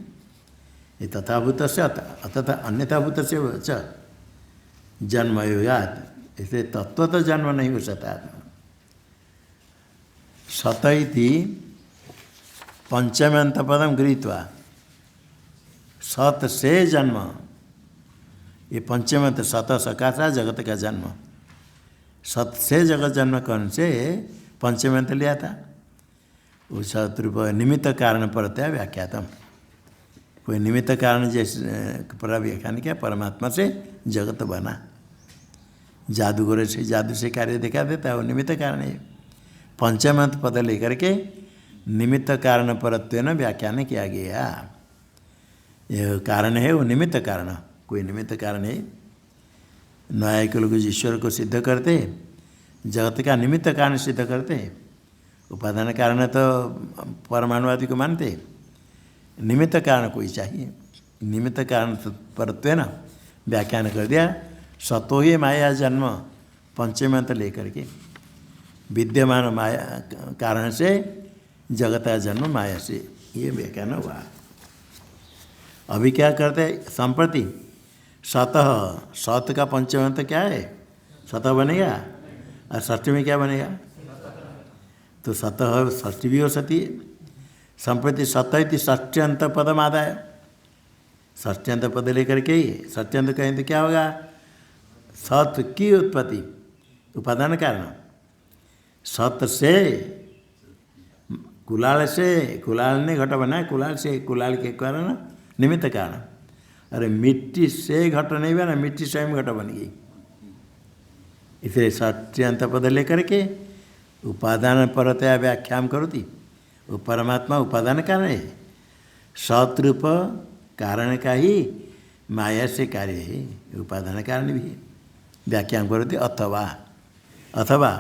ये तथाभूत से अतः अन्यथाभूत से जन्म योगात, इसलिए तत्व तो जन्म नहीं हो सकता। सत इति पंचम अंत पदम गृहीत्वा, सत से जन्म, ये पंचम अंत सत सकाशा जगत का जन्म, सत से जगत जन्म कौन से पंचम अंत लिया था? वो सतरूप निमित्त कारण परतया व्याख्यातम। कोई निमित्त कारण जैसे पर व्याख्यान किया, परमात्मा से जगत बना। जादूगर से जादू से कार्य दिखा देता है, वो निमित्त कारण है। पंचमंत पद लेकर के निमित्त कारण परत्वेन व्याख्यान किया गया। यह कारण है वो निमित्त कारण, कोई निमित्त कारण है। न्यायिक लोग ईश्वर को सिद्ध करते, जगत का निमित्त कारण सिद्ध करते। उपादान कारण तो परमाणुवादी को मानते, निमित्त कारण कोई चाहिए। निमित्त कारण परत्वेन व्याख्यान कर दिया। सतो ही माया जन्म पंचमंत लेकर के, विद्यमान माया कारण से जगत का जन्म माया से, ये व्याख्यान हुआ। अभी क्या करते? संप्रति सतः, सत का पंचमंत क्या है? सतः बनेगा, और षष्ठी में क्या बनेगा? तो सतः षष्ठी भी हो सकती है। संप्रति सत इति षष्ट्यंत पदम आदाय, षष्ट्यंत पद लेकर के ही षष्ट्यंत कहें तो क्या होगा? सत की उत्पत्ति, उपादान कारण। सत से, कुलाल से, कुलाल ने घट बनाया, कुलाल से, कुलाल के कारण निमित्त कारण। अरे मिट्टी से घट नहीं बना, मिट्टी स्वयं घट बन गई। इसलिए षष्ट्यंत पद लेकर के उपादान परतया व्याख्याम करोति। वो परमात्मा उपादान कारण है, सतरूप कारण का ही माया से कार्य है, उपादान कारण भी है। व्याख्यान करोति। अथवा अथवा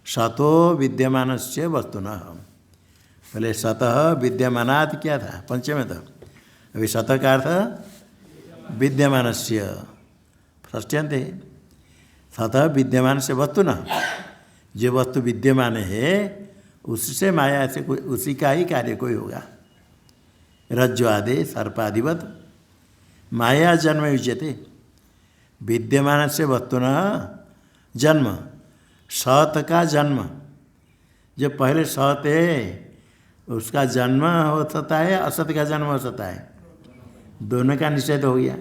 सतो विद्यमान से वस्तुना, पहले सतः विद्यमानात् क्या था? पंचम था। अभी सत का अर्थ विद्यमान से षष्ट्यंत है। सतः विद्यमान से वस्तुना, जो वस्तु विद्यमान है उससे माया से कोई, उसी का ही कार्य कोई होगा। रज्जु आदि सर्पादिवत माया जन्म युज्यते। विद्यमान से वस्तुना जन्म, सत का जन्म, जो पहले सत है उसका जन्म हो सकता है, असत का जन्म हो सकता है, दोनों का निषेध हो गया।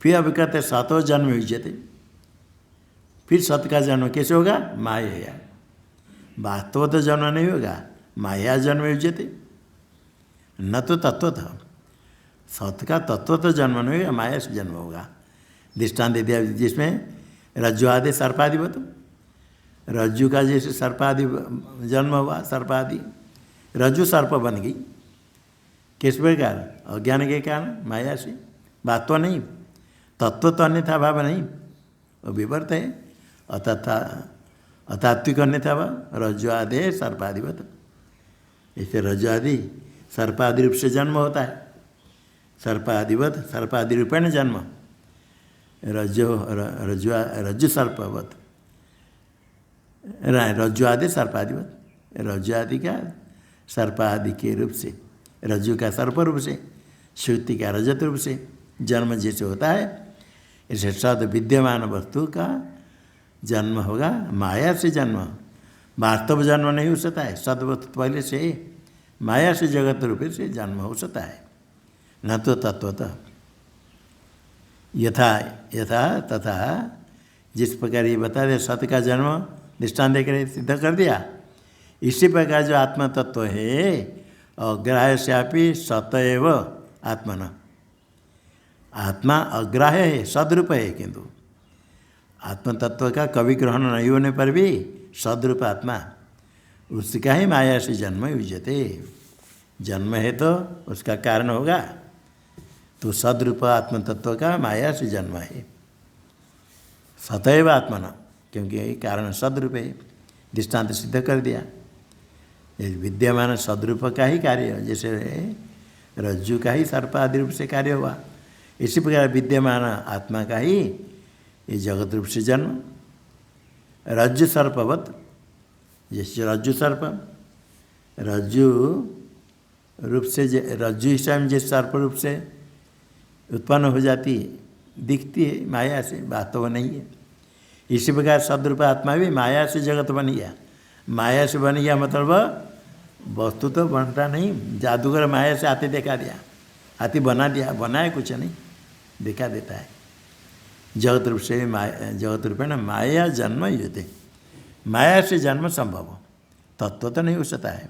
फिर अभी कहते सतो जन्म युज्यते, फिर सत का जन्म कैसे होगा? माया। वास्तव तो जन्म नहीं होगा, माया जन्म युज्यते, न तो तत्व था। सत का तत्व तो जन्म नहीं होगा, माया से जन्म होगा। दृष्टांत दे दिया जिसमें रज्जु आदि सर्पाधिपत, रज्जु का जैसे सर्पादि जन्म हुआ, सर्पादि रज्जु सर्प बन गई, किस प्रकार? अज्ञान के कारण, माया से। बात तो नहीं, तत्व तो अन्यथा भाव नहीं, वो विवर्त है। अतात्विक अन्यथा भाव, रज्जु आदि सर्पाधिपत। ऐसे रज्जु आदि सर्पादि रूप से जन्म होता है, सर्पाधिपत, सर्पादि रूपेण जन्म, रज्जु सर्पवत, रज्जु आदि सर्पाधिपत, रज्जु आदि का सर्पादि के रूप से, रज्जु का सर्प रूप से, श्रुति का रजत रूप से जन्म जैसे होता है, ऐसे सद विद्यमान वस्तु का जन्म होगा। माया से जन्म, वास्तव जन्म नहीं हो सकता है। सद वस्तु पहले से माया से जगत रूप से जन्म हो सकता है, न तो तत्वतः। यथा यथा तथा, जिस प्रकार ये बता दे सत का जन्म दृष्टांत देकर सिद्ध कर दिया, इसी प्रकार जो आत्मा तत्व है अग्राह्य श्यापी सत एव आत्मन, आत्मा अग्राह्य है, सदरूप है, किंतु आत्म तत्व का कभी ग्रहण नहीं होने पर भी सदरूप आत्मा, उसका ही माया से जन्म युज्यते। जन्म है तो उसका कारण होगा, तो सदरूप आत्म तत्व का माया से जन्म है, सतैव आत्मना, क्योंकि कारण सदरूप है। दृष्टांत सिद्ध कर दिया, विद्यमान सदरूप का ही कार्य, जैसे रज्जु का ही सर्प आदि रूप से कार्य हुआ, इसी प्रकार विद्यमान आत्मा का ही ये जगत रूप से जन्म। रज्जु सर्पवत, जैसे रज्जु सर्प, रज्जु रूप से, रज्जु ही स्वयं जिस सर्प रूप से उत्पन्न हो जाती है, दिखती है माया से, वास्तव नहीं है। इसी प्रकार सदरूप आत्मा भी माया से जगत बन गया। माया से बन गया मतलब वस्तु तो बनता नहीं, जादूगर माया से हाथी देखा दिया, हाथी बना दिया, बनाए कुछ नहीं, देखा देता है। जगत रूप से माया, जगत रूप है ना, माया जन्म युते, माया से जन्म संभव, तत्व तो नहीं हो सकता है।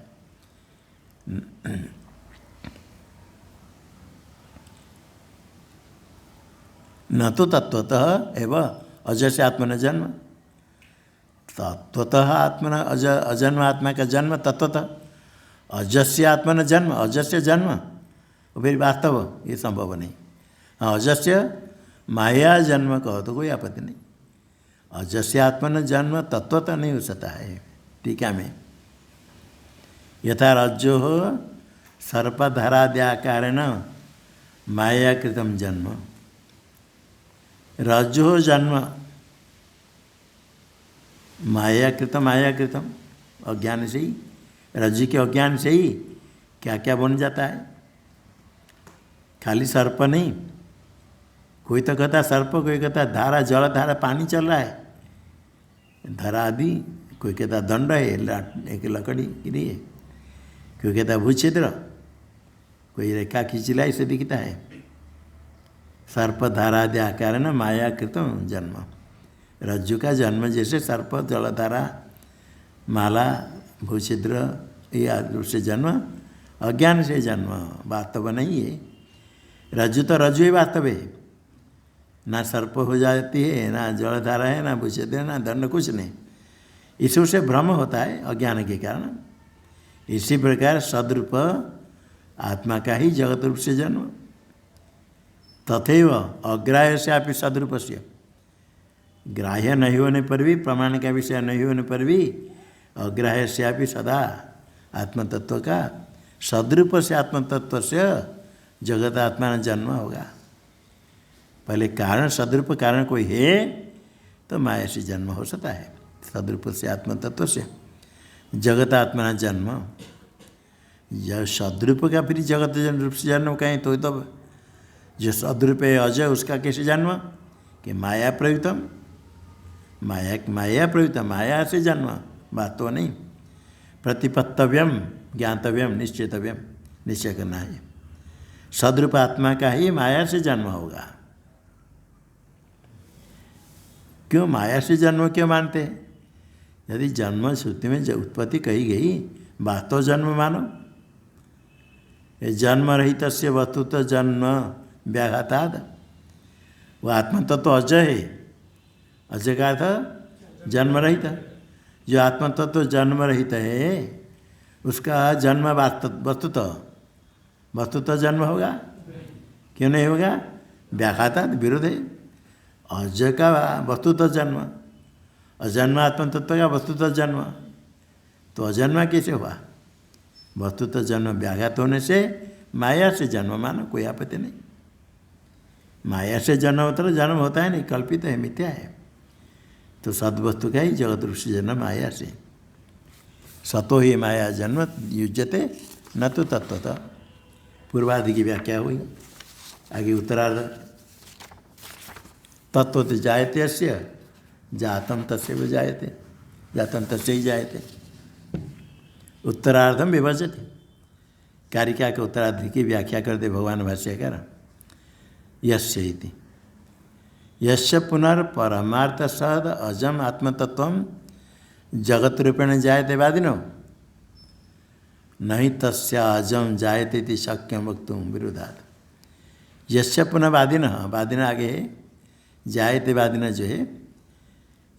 न तो तत्वतः एवं अज से आत्मन जन्म, तत्वतः आत्मन अजन्म आत्मा का जन्म तत्वतः, अजस्य आत्मन जन्म, अजस्य जन्म फिर वास्तव ये संभव नहीं। हाँ, अजस्य माया जन्म कहो तो कोई आपत्ति नहीं, अजस्य आत्मन जन्म तत्वतः नहीं हो सकता है। टीका में यथा रज्जो सर्पधराद्याकारेण मायाकृतम जन्म, रज्जो जन्म मायाकृतम अज्ञान से ही, रज्जु के अज्ञान से ही क्या क्या बन जाता है। खाली सर्प नहीं, कोई तो कहता सर्प, कोई कहता धारा, जल धारा, पानी चल रहा है, धारा आदि, कोई कहता दंड है, एक लकड़ी के लिए, कोई कहता भूछिद्र, कोई रेखा खिंचला इसे दिखता है। सर्प धारादि आकार न मायाकृतम जन्म, रज्जु का जन्म जैसे सर्प, जलधारा, माला, भूछिद्र ये आदि से जन्म, अज्ञान से जन्म, वास्तव नहीं है। रज्जु तो रज्जु ही वास्तव है, ना सर्प हो जाती है, ना जलधारा है, ना भूछिद्र, ना दंड, कुछ नहीं। इसी से भ्रम होता है अज्ञान के कारण। इसी प्रकार सदरूप आत्मा का ही जगत रूप से जन्म, तथैव अग्राह्य से आप सदरूप से, ग्राह्य नहीं होने पर भी, प्रमाण का विषय नहीं होने पर भी, अग्राह्य से आप सदा आत्मतत्व का, सदरूप से आत्मतत्व से जगत आत्मा जन्म होगा। पहले कारण, सदरूप कारण कोई है तो माया से जन्म हो सकता है, सदरूप से आत्मतत्व से जगत आत्मा जन्म। यह सदरूप का फिर जगत रूप से जन्म कहें तो तब जो सदरूप है अजय, उसका कैसे जन्म? कि माया प्रयुक्तम, माया माया प्रयुक्त, माया से जन्म, वास्तव नहीं। प्रतिपत्तव्यम, ज्ञातव्यम, निश्चितव्यम, निश्चय करना है। सदरूप आत्मा का ही माया से जन्म होगा। क्यों माया से जन्म क्यों मानते हैं? यदि जन्म श्रुति में उत्पत्ति कही गई, वास्तव जन्म मानो। ये जन्म रहित से वस्तुतः जन्म व्याघाताद, वह आत्मा तत्व तो अजय है। अजय का अर्थ जन्म रहित। जो आत्मा तत्व तो जन्म रहित है उसका जन्म वस्तुतः जन्म होगा? क्यों नहीं होगा? व्याघाताद, विरोध है। अजय का वस्तुतः जन्म, अजन्म आत्मा तत्व का वस्तुतः जन्म, तो अजन्मा कैसे हुआ? वस्तुतः जन्म व्याघात होने से माया से जन्म मानो, कोई आपत्ति नहीं। माया से जन्म मतलब जन्म होता है नहीं, कल्पित है, मिथ्या है। तो सद्वस्तु का ही जगत रूप से जन्म माया से। सतो ही माया जन्म युज्यते न तो तत्वतः। पूर्वादि की व्याख्या हुई। आगे उत्तरार्ध। तत्व तो जायते अस्य जातम तस्यैव जायते, जातम तस्य ही जायते। उत्तरार्धम विभजते। कारिका के उत्तरार्ध की व्याख्या करते भगवान भाष्यकार। यस्य इति यस्य पुनर्परमार्थ सद अजम आत्मतत्व जगत रूपेण जायते वादिनो नहीं तस्य अजम जायते इति शक्यं वक्तुं विरोधात्। यस्य पुनः वादिन आगे है, जायते वादिन जो है,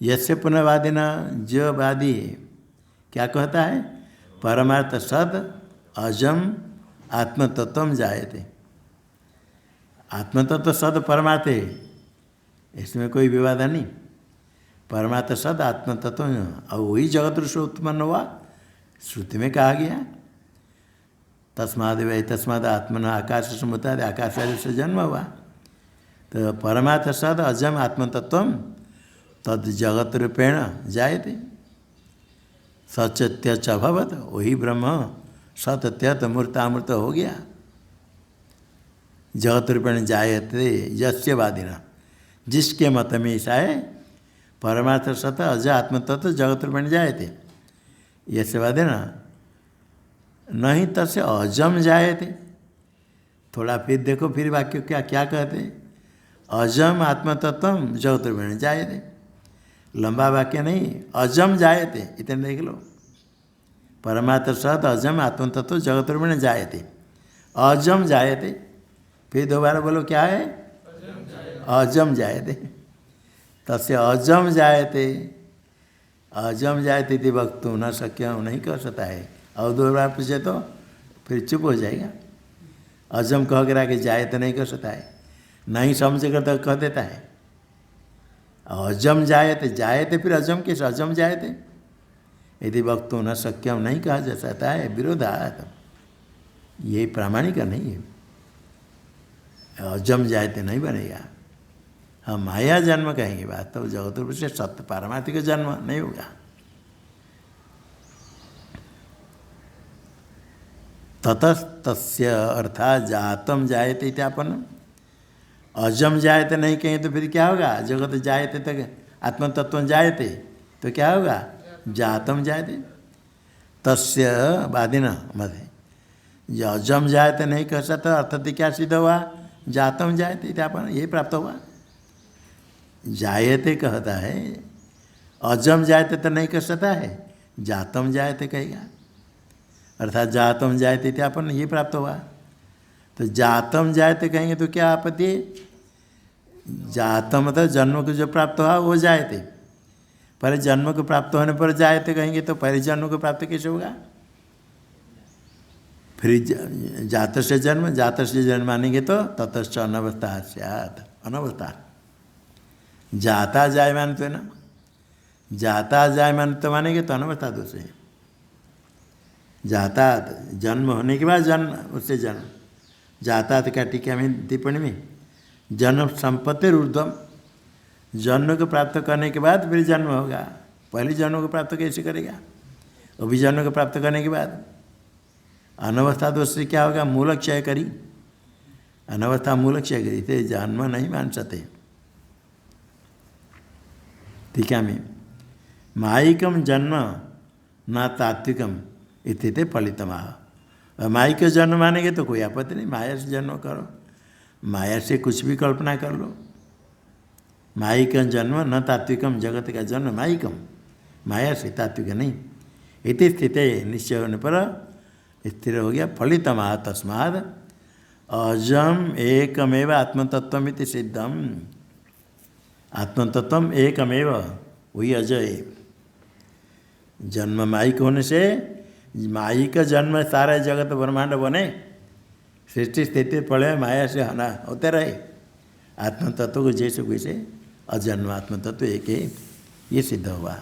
यस्य पुनः वादिन जो वादी है क्या कहता है? परमार्थ सद अजम आत्मतत्व जायते। आत्मतत्व सद परमार्थ है, इसमें कोई विवाद नहीं। परमार्थ सद आत्मतत्व, और वही जगत रूप से उत्पन्न हुआ, श्रुति में कहा गया। तस्माद आत्मन आकाश समुदाय, आकाश से जन्म हुआ। तो परमार्थ सद अजम आत्मतत्व तद जगत रूपेण जायते। सत्यच अभवत, वही ब्रह्म सत्यत मूर्तामूर्त हो गया। जगत रूपेण जायते यस्य वादिना, जिसके मत में ऐसा है, परमार्थ सत अज आत्मतत्व जगत रूपेण जायते। यस्य वादिना नहीं तस्य अजम जायते। थोड़ा फिर देखो, फिर वाक्य क्या क्या कहते? अजम आत्मतत्व जगत रूपेण जायते। लंबा वाक्य नहीं, अजम जायते, इतने देख लो। परमार्थ सत अजम आत्मतत्व जगत रूपेण जायते, अजम जायते। फिर दोबारा बोलो, क्या है? अजम जायते। तस्य अजम जायते, अजम जायते इति वक्तुं न शक्यं, नहीं कह सकता है। और दोबारा पूछे तो फिर चुप हो जाएगा। अजम कह कर आके जायते नहीं कर सकता है, नहीं समझेगा तो कह देता है अजम जायते, जायते फिर अजम कैसे? अजम जायते यदि वक्तुं न शक्यं, नहीं कहा जा सकता है, विरोधात्। ये प्रामाणिक नहीं है। अजम जायते नहीं बनेगा। हम माया जन्म कहेंगे, वास्तव जगत रूप से सत्य पारमार्थिक जन्म नहीं होगा। ततस्तस्य अर्थात जातम जायते इत्यापन्न। अजम जायते नहीं कहें तो फिर क्या होगा? जगत जायते तक आत्मतत्व जायते, तो क्या होगा? जातम जायते। तस्य वादिन मत, अजम जायते नहीं कह सकता, अर्थात क्या सिद्ध हुआ? जातम जायते इत्यापन्न, यही प्राप्त हुआ। जायते कहता है, अजम जायते तो नहीं कह सकता है, जातम जायते कहेगा, अर्थात जातम जायते इत्यापन्न, ये प्राप्त हुआ। तो जातम जायते कहेंगे तो क्या आपत्ति है? जातम मतलब जन्म को जो प्राप्त हुआ वो जायते। पहले जन्म को प्राप्त होने पर जायते कहेंगे तो पहले जन्म को प्राप्त कैसे होगा? फिर जात से जन्म मानेंगे तो ततश्च अनवस्था स्यात्, अनवस्था। जाता जायमान तो है ना, जाता जायमान तो मानेंगे तो अनवस्था दोष है। जाता जन्म होने के बाद जन्म, उससे जन्म। जातात का टीका में टिप्पणी में जन्म संपत्ति ऊर्ध्वम, जन्म को प्राप्त करने के बाद फिर जन्म होगा। पहले जन्म को प्राप्त कैसे करेगा? अभी जन्म को प्राप्त करने के बाद अनवस्था दोष से क्या होगा? मूल क्षय करी, अनवस्था मूल क्षय करी थे, जन्म नहीं मान सकते। टीका में मायिकम जन्म न तात्विकम इति फलितमाह। मायिक जन्म मानेंगे तो कोई आपत्ति नहीं, माया से जन्म करो, माया से कुछ भी कल्पना कर लो। मायिक जन्म न तात्विकम, जगत का जन्म मायिकम, माया से, तात्विक नहीं। इति स्थिते, निश्चय होने पर स्थिर हो गया। फलितमाह तस्माद अजम एकमेव आत्मतत्वमिति सिद्धम। आत्मतत्व एकमेव, वही अजय। जन्म मायिक होने से मायिक जन्म सारा जगत ब्रह्मांड बने, सृष्टि स्थिति प्रलय माया से होना होते रहे। आत्मतत्व को जैसे वैसे अजन्म आत्मतत्व एक है, ये सिद्ध हुआ।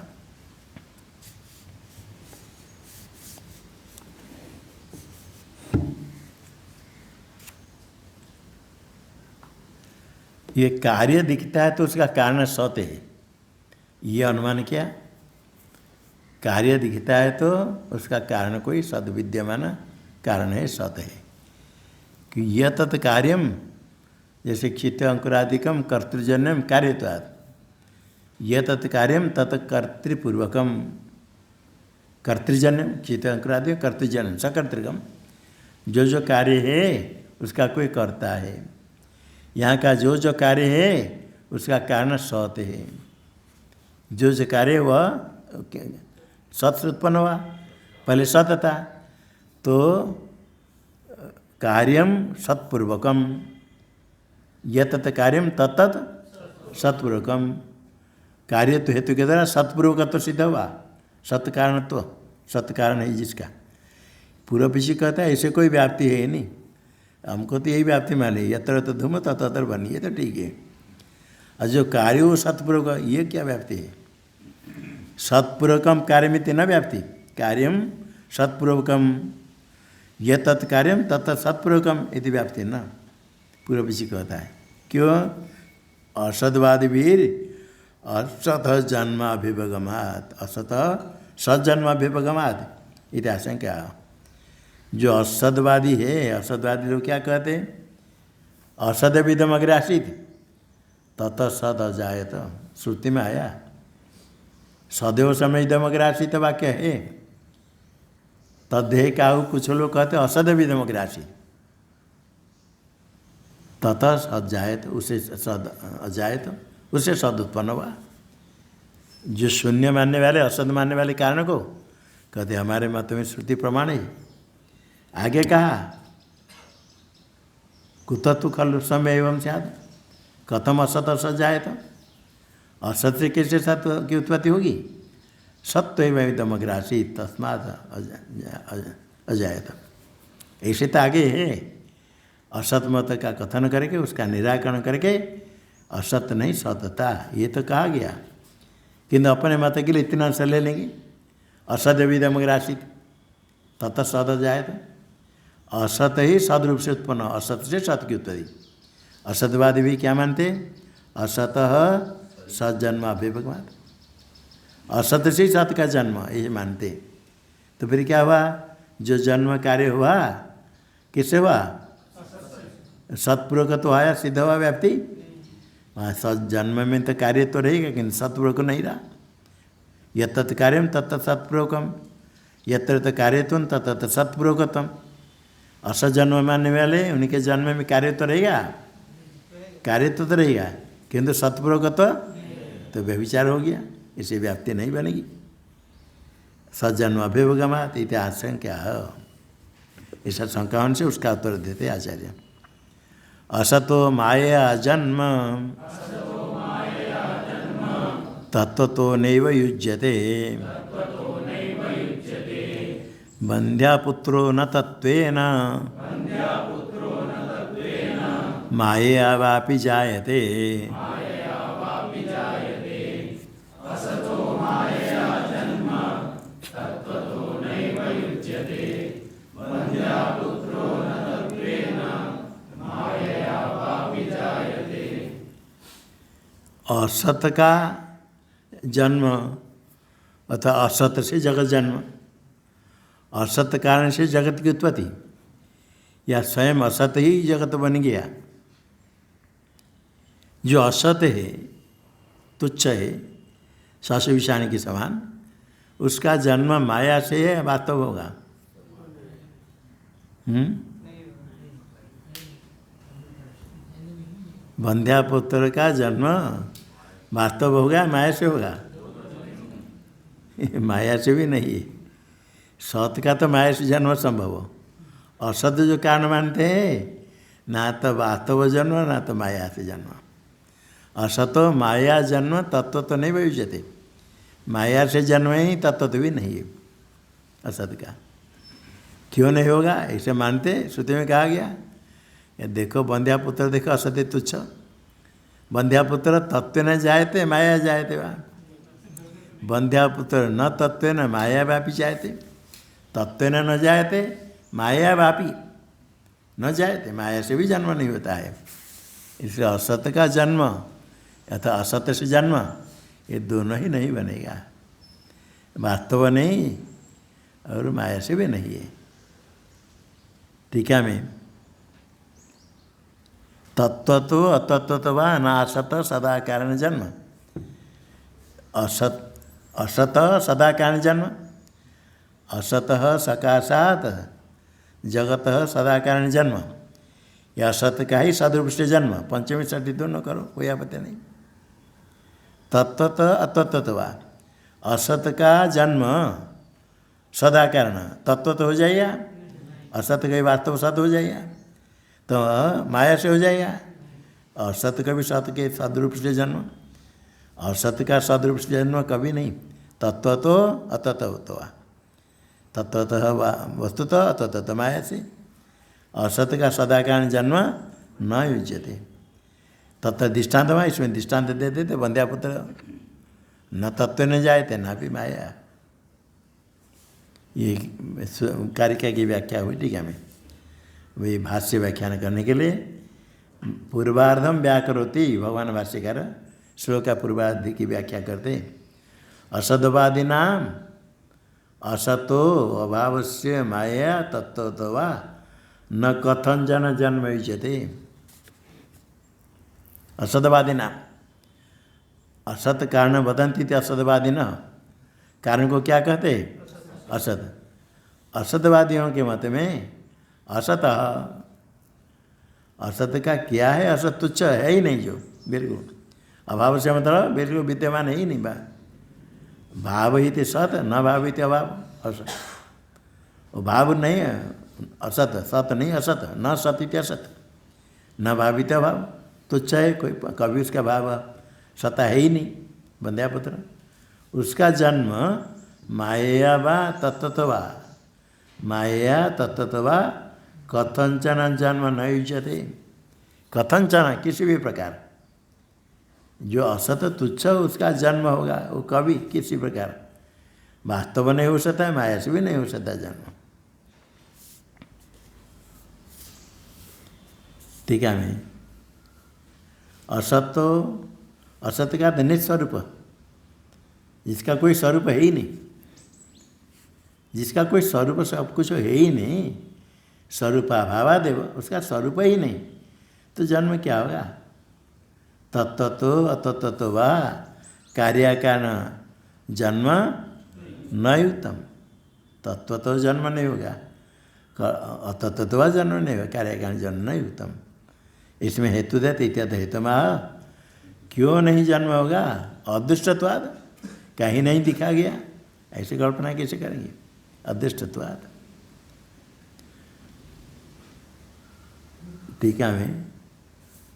ये कार्य दिखता है तो उसका कारण सत है, ये अनुमान किया। कार्य दिखता है तो उसका कारण कोई सद्विद्यमान कारण है, सत है। कि यह तत् कार्यम, जैसे क्षित अंकुरादिकम कर्तृजन्यम कार्यत्वात्, यह तत् कार्यम तत्कर्तृपूर्वकम, कर्तृजन्यम क्षित अंकुरादिकम कर्तृजन्यम सकर्तृकम, जो कार्य है उसका कोई कर्ता है। यहाँ का जो कार्य है उसका कारण सत है। जो कार्य वह सत से उत्पन्न हुआ, पहले सत था, तो कार्यम सत्पूर्वकम, यत कार्यम तत्त सत्पूर्वकम। कार्य तो हेतु के द्वारा सत्पूर्वक तो सिद्ध हुआ, सत्कारण तो सत्कारण है जिसका। पूर्व पीछे कहता है ऐसे कोई व्याप्ति है नहीं, हमको तो यही व्याप्ति माने, यत्र तो धूम तत्र बनी, ये तो ठीक है। और जो कार्य हो सत्पूर्वक, ये क्या व्याप्ति है? सत्पूर्वकम कार्य में न व्याप्ति, कार्यम सत्पूर्वकम, यह तत्कार्यम तत् सत्पूर्वकम इति व्याप्ति न, पूर्व पीछे कहता है। क्यों? असदवादी वीर असत जन्माभिभगमात्, असत सज्जन्माभिभगमात् इति आशंका। जो असदवादी है, असदवादी लोग क्या कहते हैं? असदविदम अग्रे आसीत तत सद अजायत, श्रुति में आया। सदैव समय इदम अग्रे आसीत वाक्य है, तद्धेय का कुछ लोग कहते असदविदम अग्रे आसीत तत सजायत, उसे सद अजायत, उससे सद उत्पन्न हुआ। जो शून्य मानने वाले, असद मानने वाले कारण को कहते हमारे मत में श्रुति प्रमाण है। आगे कहा कुतत्व खलु समय एवं स्यात्, कथम असत असत जायत, असत से कैसे सत्य की उत्पत्ति होगी? सत्य एवं इदम अग्रे आसीत् तस्मात् अजायत, ऐसे तो आगे है। असत मत का कथन करके उसका निराकरण करके असत नहीं सतता, ये तो कहा गया। किंतु अपने मत के लिए इतना सा ले लेंगे, असत विदम अग्रे आसीत् तत सद अजायत, असत ही सदरूप से उत्पन्न, असत से सत की उत्पत्ति। असतवादी भी क्या मानते? असतः सज्जन्माभिभगवान, असत से सत का जन्म, ये मानते। तो फिर क्या हुआ? जो जन्म कार्य हुआ किससे हुआ? सत्पूर्वक तो आया, सिद्ध हुआ व्याप्ति। वहाँ सत जन्म में तो कार्य तो रहेगा, किंतु सत्पूर्वक नहीं रहा। यत् तत् कार्यम तत्त सत्पूर्वकम, यत्र तो कार्यत्वम तत्त सत्पूर्वकतम। असत जन्म मानने वाले उनके जन्म में कार्य तो रहेगा, कार्य तो रहेगा, किंतु सत्पूर्वक तो व्यभिचार हो गया, इसे व्याप्ति नहीं बनेगी। सज्जन्म अभिभगमात् इति आशंका, ऐसा शंकाओं से उसका उत्तर देते आचार्य। असतो माया जन्म तत्व तो नैव युज्यते, बंध्यापुत्रो न तत्वेन मायया वापि जायते। असत का जन्म अथवा असत से जगत जन्म, असत कारण से जगत की उत्पत्ति, या स्वयं असत ही जगत बन गया। जो असत है, तुच्छ है, सस विषाणी के समान, उसका जन्म माया से है वास्तव होगा? बंध्यापुत्र का जन्म वास्तव होगा माया से होगा? माया से भी नहीं है। सत का तो माया से जन्म संभव हो, असत जो कारण मानते हैं ना तो वास्तव जन्म ना तो माया से जन्म। असतो माया जन्म तत्व तो नहीं भविष्यते, माया से जन्म ही तत्व तो भी नहीं है असत का। क्यों नहीं होगा ऐसे मानते? श्रुति में कहा गया, ये देखो बंध्यापुत्र देखो असत्य तुच्छ, बंध्यापुत्र तत्व न जायते माया जायते वा, बंध्यापुत्र न तत्व न माया व्यापी जायते, तत्व न जायते माया व्यापी न जायते, माया से भी जन्म नहीं होता है। इसलिए असत का जन्म अथवा असत से जन्म ये दोनों ही नहीं बनेगा, वास्तव नहीं और माया से भी नहीं है। टीका में तत्व तो अतत्व वा नासत सदा कारण जन्म, असत सदा कारण जन्म, असतः सकाशात जगत सदा कारण जन्म, यह असत का ही सदरूप से जन्म। पंचमी षष्ठी दोनों करो, कोई आपत्ति नहीं। तत्वत अतत्व वा, असत का जन्म सदा कारण, तत्व तो हो जाएगा, असत का वास्तव सत हो जाएगा तो माया से हो जाएगा। असत का भी सत के सदरूप से जन्म, असत का सदरूप से जन्म कभी नहीं। तत्व तो अतत्व तो तत्वतः वस्तुतः अतत्व माया से, असत का सदा कारण जन्म न युज्यते। तत्व दृष्टान्त में इसमें दृष्टान्त दे देते बंध्यापुत्र न तत्व न जायते ना भी माया। ये कारिका की व्याख्या हुई टीका में। वही भाष्य व्याख्यान करने के लिए पूर्वार्धम व्याकरोति, भगवान भाष्यकार श्लोक का पूर्वार्ध की व्याख्या करते। असदवादी नाम असतो अभावस्य माया तत्व वा न कथन जन जन्म युज्यते। असदवादी नाम, असत कारण वदंती थे असदवादी न, कारण को क्या कहते? असत। असतवादियों के मत में असत, असत का क्या है? असत तुच्छ है ही नहीं, जो बिल्कुल अभाव से मतलब बिल्कुल विद्यमान है ही नहीं। भाव ही थे सत, न भाव ही थे अभाव असत। वो भाव नहीं है असत, सत नहीं असत, न सत ही असत, न भावित अभाव, तुच्छ है, कोई कभी उसका भाव सता है ही नहीं। बंध्यापुत्र उसका जन्म माया वा तत्त्ववा, माया तत्त्ववा कथंचन जन्म न युज्यते। कथंचन किसी भी प्रकार जो असत तुच्छ उसका जन्म होगा, वो कभी किसी प्रकार वास्तव नहीं हो सकता है, माया से भी नहीं हो सकता जन्म। ठीक है मैं असत, असत का निस्वरूप, जिसका कोई स्वरूप है ही नहीं, जिसका कोई स्वरूप सब कुछ है ही नहीं, स्वरूपाभावादेव, उसका स्वरूप ही नहीं, तो जन्म क्या होगा? तत्व तो अतत्व वा कार्याकारण जन्म न युक्तम। तत्व तो जन्म नहीं होगा, अतत्व वा जन्म नहीं होगा, कार्याकारण जन्म न युक्तम। इसमें हेतु देते इत्यादि हेतु में क्यों नहीं जन्म होगा? अदृष्टत्वाद, कहीं नहीं दिखा गया, ऐसे कल्पना कैसे करेंगे? अदृष्टत्वाद। टीका में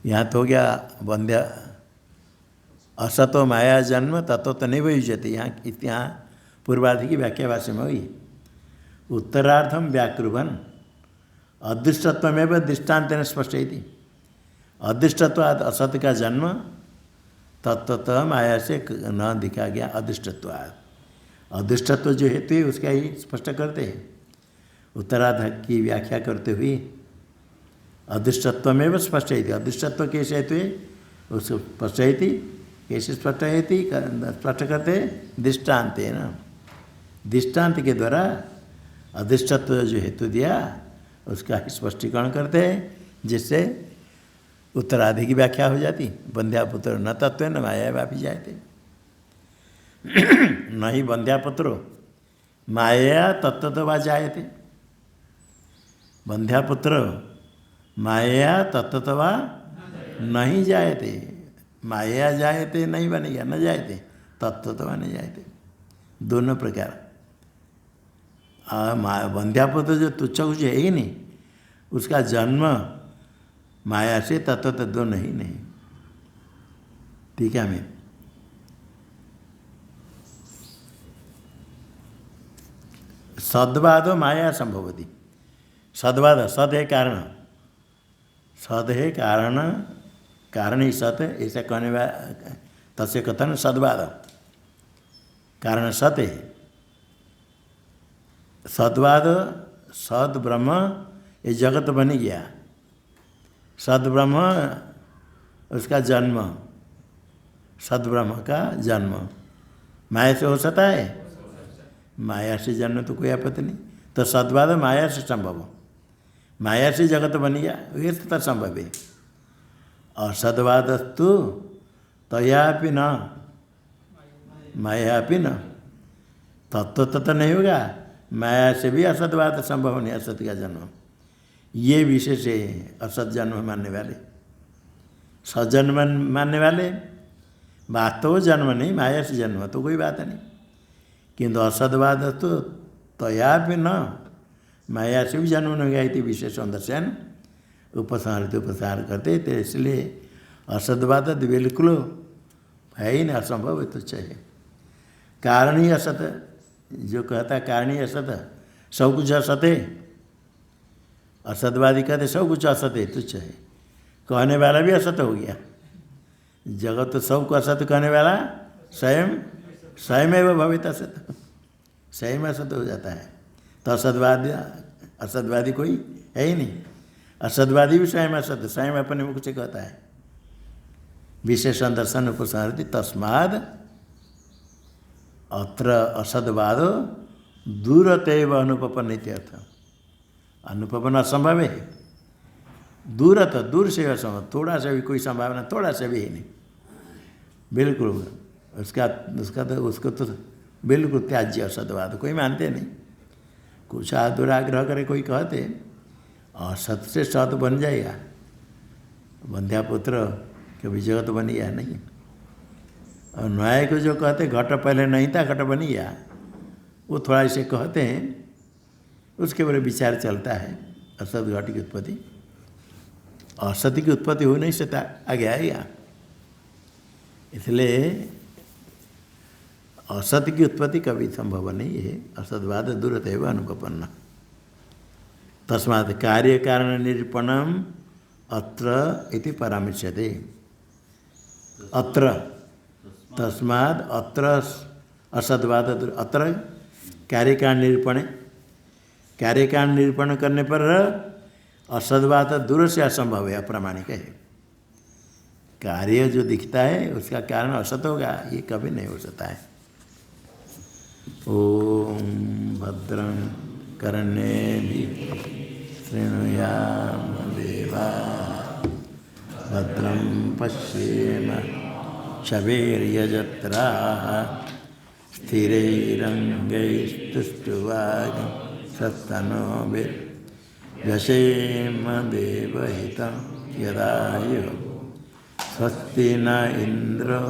यहाँ तो हो गया बंध्या असतो माया जन्म तत्व तो नहीं भविष्यति। यहाँ पूर्वार्ध की व्याख्या भाष्य में हुई। उत्तरार्धम व्याकृवन अदृष्टत्वमेव दृष्टान्तेन स्पष्टयति। अदृष्टत्वाद असत का जन्म तत्वतः माया से न दिखा गया, अदृष्टत्वाद। अदृष्टत्व जो हेतु है उसका ही स्पष्ट करते हैं। उत्तरार्ध की व्याख्या करते हुए अदृष्टत्वमेव स्पष्टयति। अदृष्टत्व कैसे हेतु है उसको स्पष्टयति, कैसे स्पष्ट हेतु स्पष्ट करते दृष्टान्त है ना, दृष्टान्त के द्वारा अदृष्टत्व जो हेतु दिया उसका स्पष्टीकरण करते हैं, जिससे उत्तराधि की व्याख्या हो जाती। बंध्यापुत्र न तत्व न माया व्यापी जाते। नहीं बंध्यापुत्रो माया तत्तवा जायते। बंध्यापुत्र माया तत्तवा नहीं जायते। माया जायते नहीं बनेगा, न जायते तत्तवा नहीं जायते, दोनों प्रकार। बंध्यापुत्र जो तुच्छ कुछ है ही नहीं, उसका जन्म माया से तत्व दोनों ही नहीं। ठीक है। मैं सद्वादो माया संभवती। सद्वाद, सद है कारण, सद है कारण, कारण ही सत है, ऐसा कहने वाला तस्य कथन सद्वाद, कारण सत है। सद्वाद सद ब्रह्म, ये जगत बन गया। सद ब्रह्म उसका जन्म, सद ब्रह्म का जन्म माया से हो सकता है? माया से जन्म तो कोई आपत्ति नहीं। तो सद्वाद माया से संभव, माया से जगत बन गया, ये तो संभव है। और सद्वादस्तु तयापि न मायापि न, तत्व तत्व नहीं होगा, माया से भी असद्वाद संभव नहीं, असत का जन्म। ये विशेष है असत जन्म मानने वाले। सजन्म मानने वाले वास्तव जन्म नहीं, माया से जन्म तो कोई बात नहीं। किंतु असद्वाद तो तयापि न माया से भी जन्म नहीं गया, इति विशेष दर्शन उपसंहरित उपसार करते थे। इसलिए असद्वाद बिल्कुल है ही नहीं, असंभव है, तुच्छ है। कारण ही असत, जो कहता है कारण ही असत, सब कुछ असत है। असतवादी कहते सब कुछ असत है, तुच्छ है। कहने वाला भी असत हो गया। जगत तो सबको असत कहने वाला स्वयं स्वयं भवित असत, स्वयं असत हो जाता है। तो असतवादी कोई है ही नहीं। असतवादी भी स्वयं असत, स्वयं अपने मुख से कहता है। विशेषण दर्शन उपसंहरति तस्माद् अत्र असद्वाद दूरतैव अनुपपन्न इत्यर्थ। अनुपपन्न असंभव है, दूरत, दूर से असंभव, थोड़ा सा भी कोई संभावना, थोड़ा सा भी है नहीं, बिल्कुल उसको तो बिल्कुल त्याज्य असद्वाद, कोई मानते नहीं। कुछ दुराग्रह करे कोई कहते असत से सत बन जाएगा, बंध्यापुत्र कभी जगत बन गया नहीं। और न्याय को जो कहते घट पहले नहीं था घट बन गया, वो थोड़ा ऐसे कहते हैं, उसके बारे विचार चलता है। असत घट की उत्पत्ति, असत की उत्पत्ति हो नहीं सकता, आगे आएगा। इसलिए असत की उत्पत्ति कभी संभव नहीं है। असद्वाद दूरतैव अनुपपन्न। तस्मात् कार्य कारण निरूपणम अत्र इति परामर्श्यते। अत्र तस्माद् अत्र असद्वाद, अत्र कार्यकारण निरूपण, कार्यकारण निरूपण करने पर असद्वाद दूर से असंभव है, अप्रामाणिक है। कार्य जो दिखता है उसका कारण असत होगा, ये कभी नहीं हो सकता है। ओम भद्रं कर्णेभिः शृणुयाम देवाः, भद्रं पश्येम शवेर्यजत्राः, स्थिरैरङ्गैस्तुष्ट्वागंसस्तनोभिर्यशेम देवहितं यदायुः। स्वस्ति न इंद्रो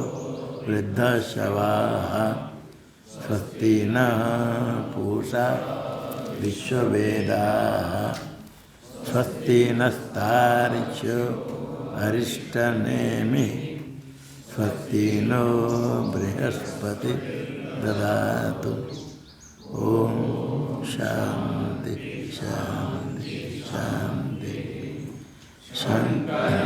वृद्धश्रवाः, स्वस्ति न पूषा विश्ववेदाः, स्वस्ति नस्तार्क्ष्यो अरिष्टनेमिः, स्वस्ति नो बृहस्पति ददातु। ओम शांति शांति शांति शांति।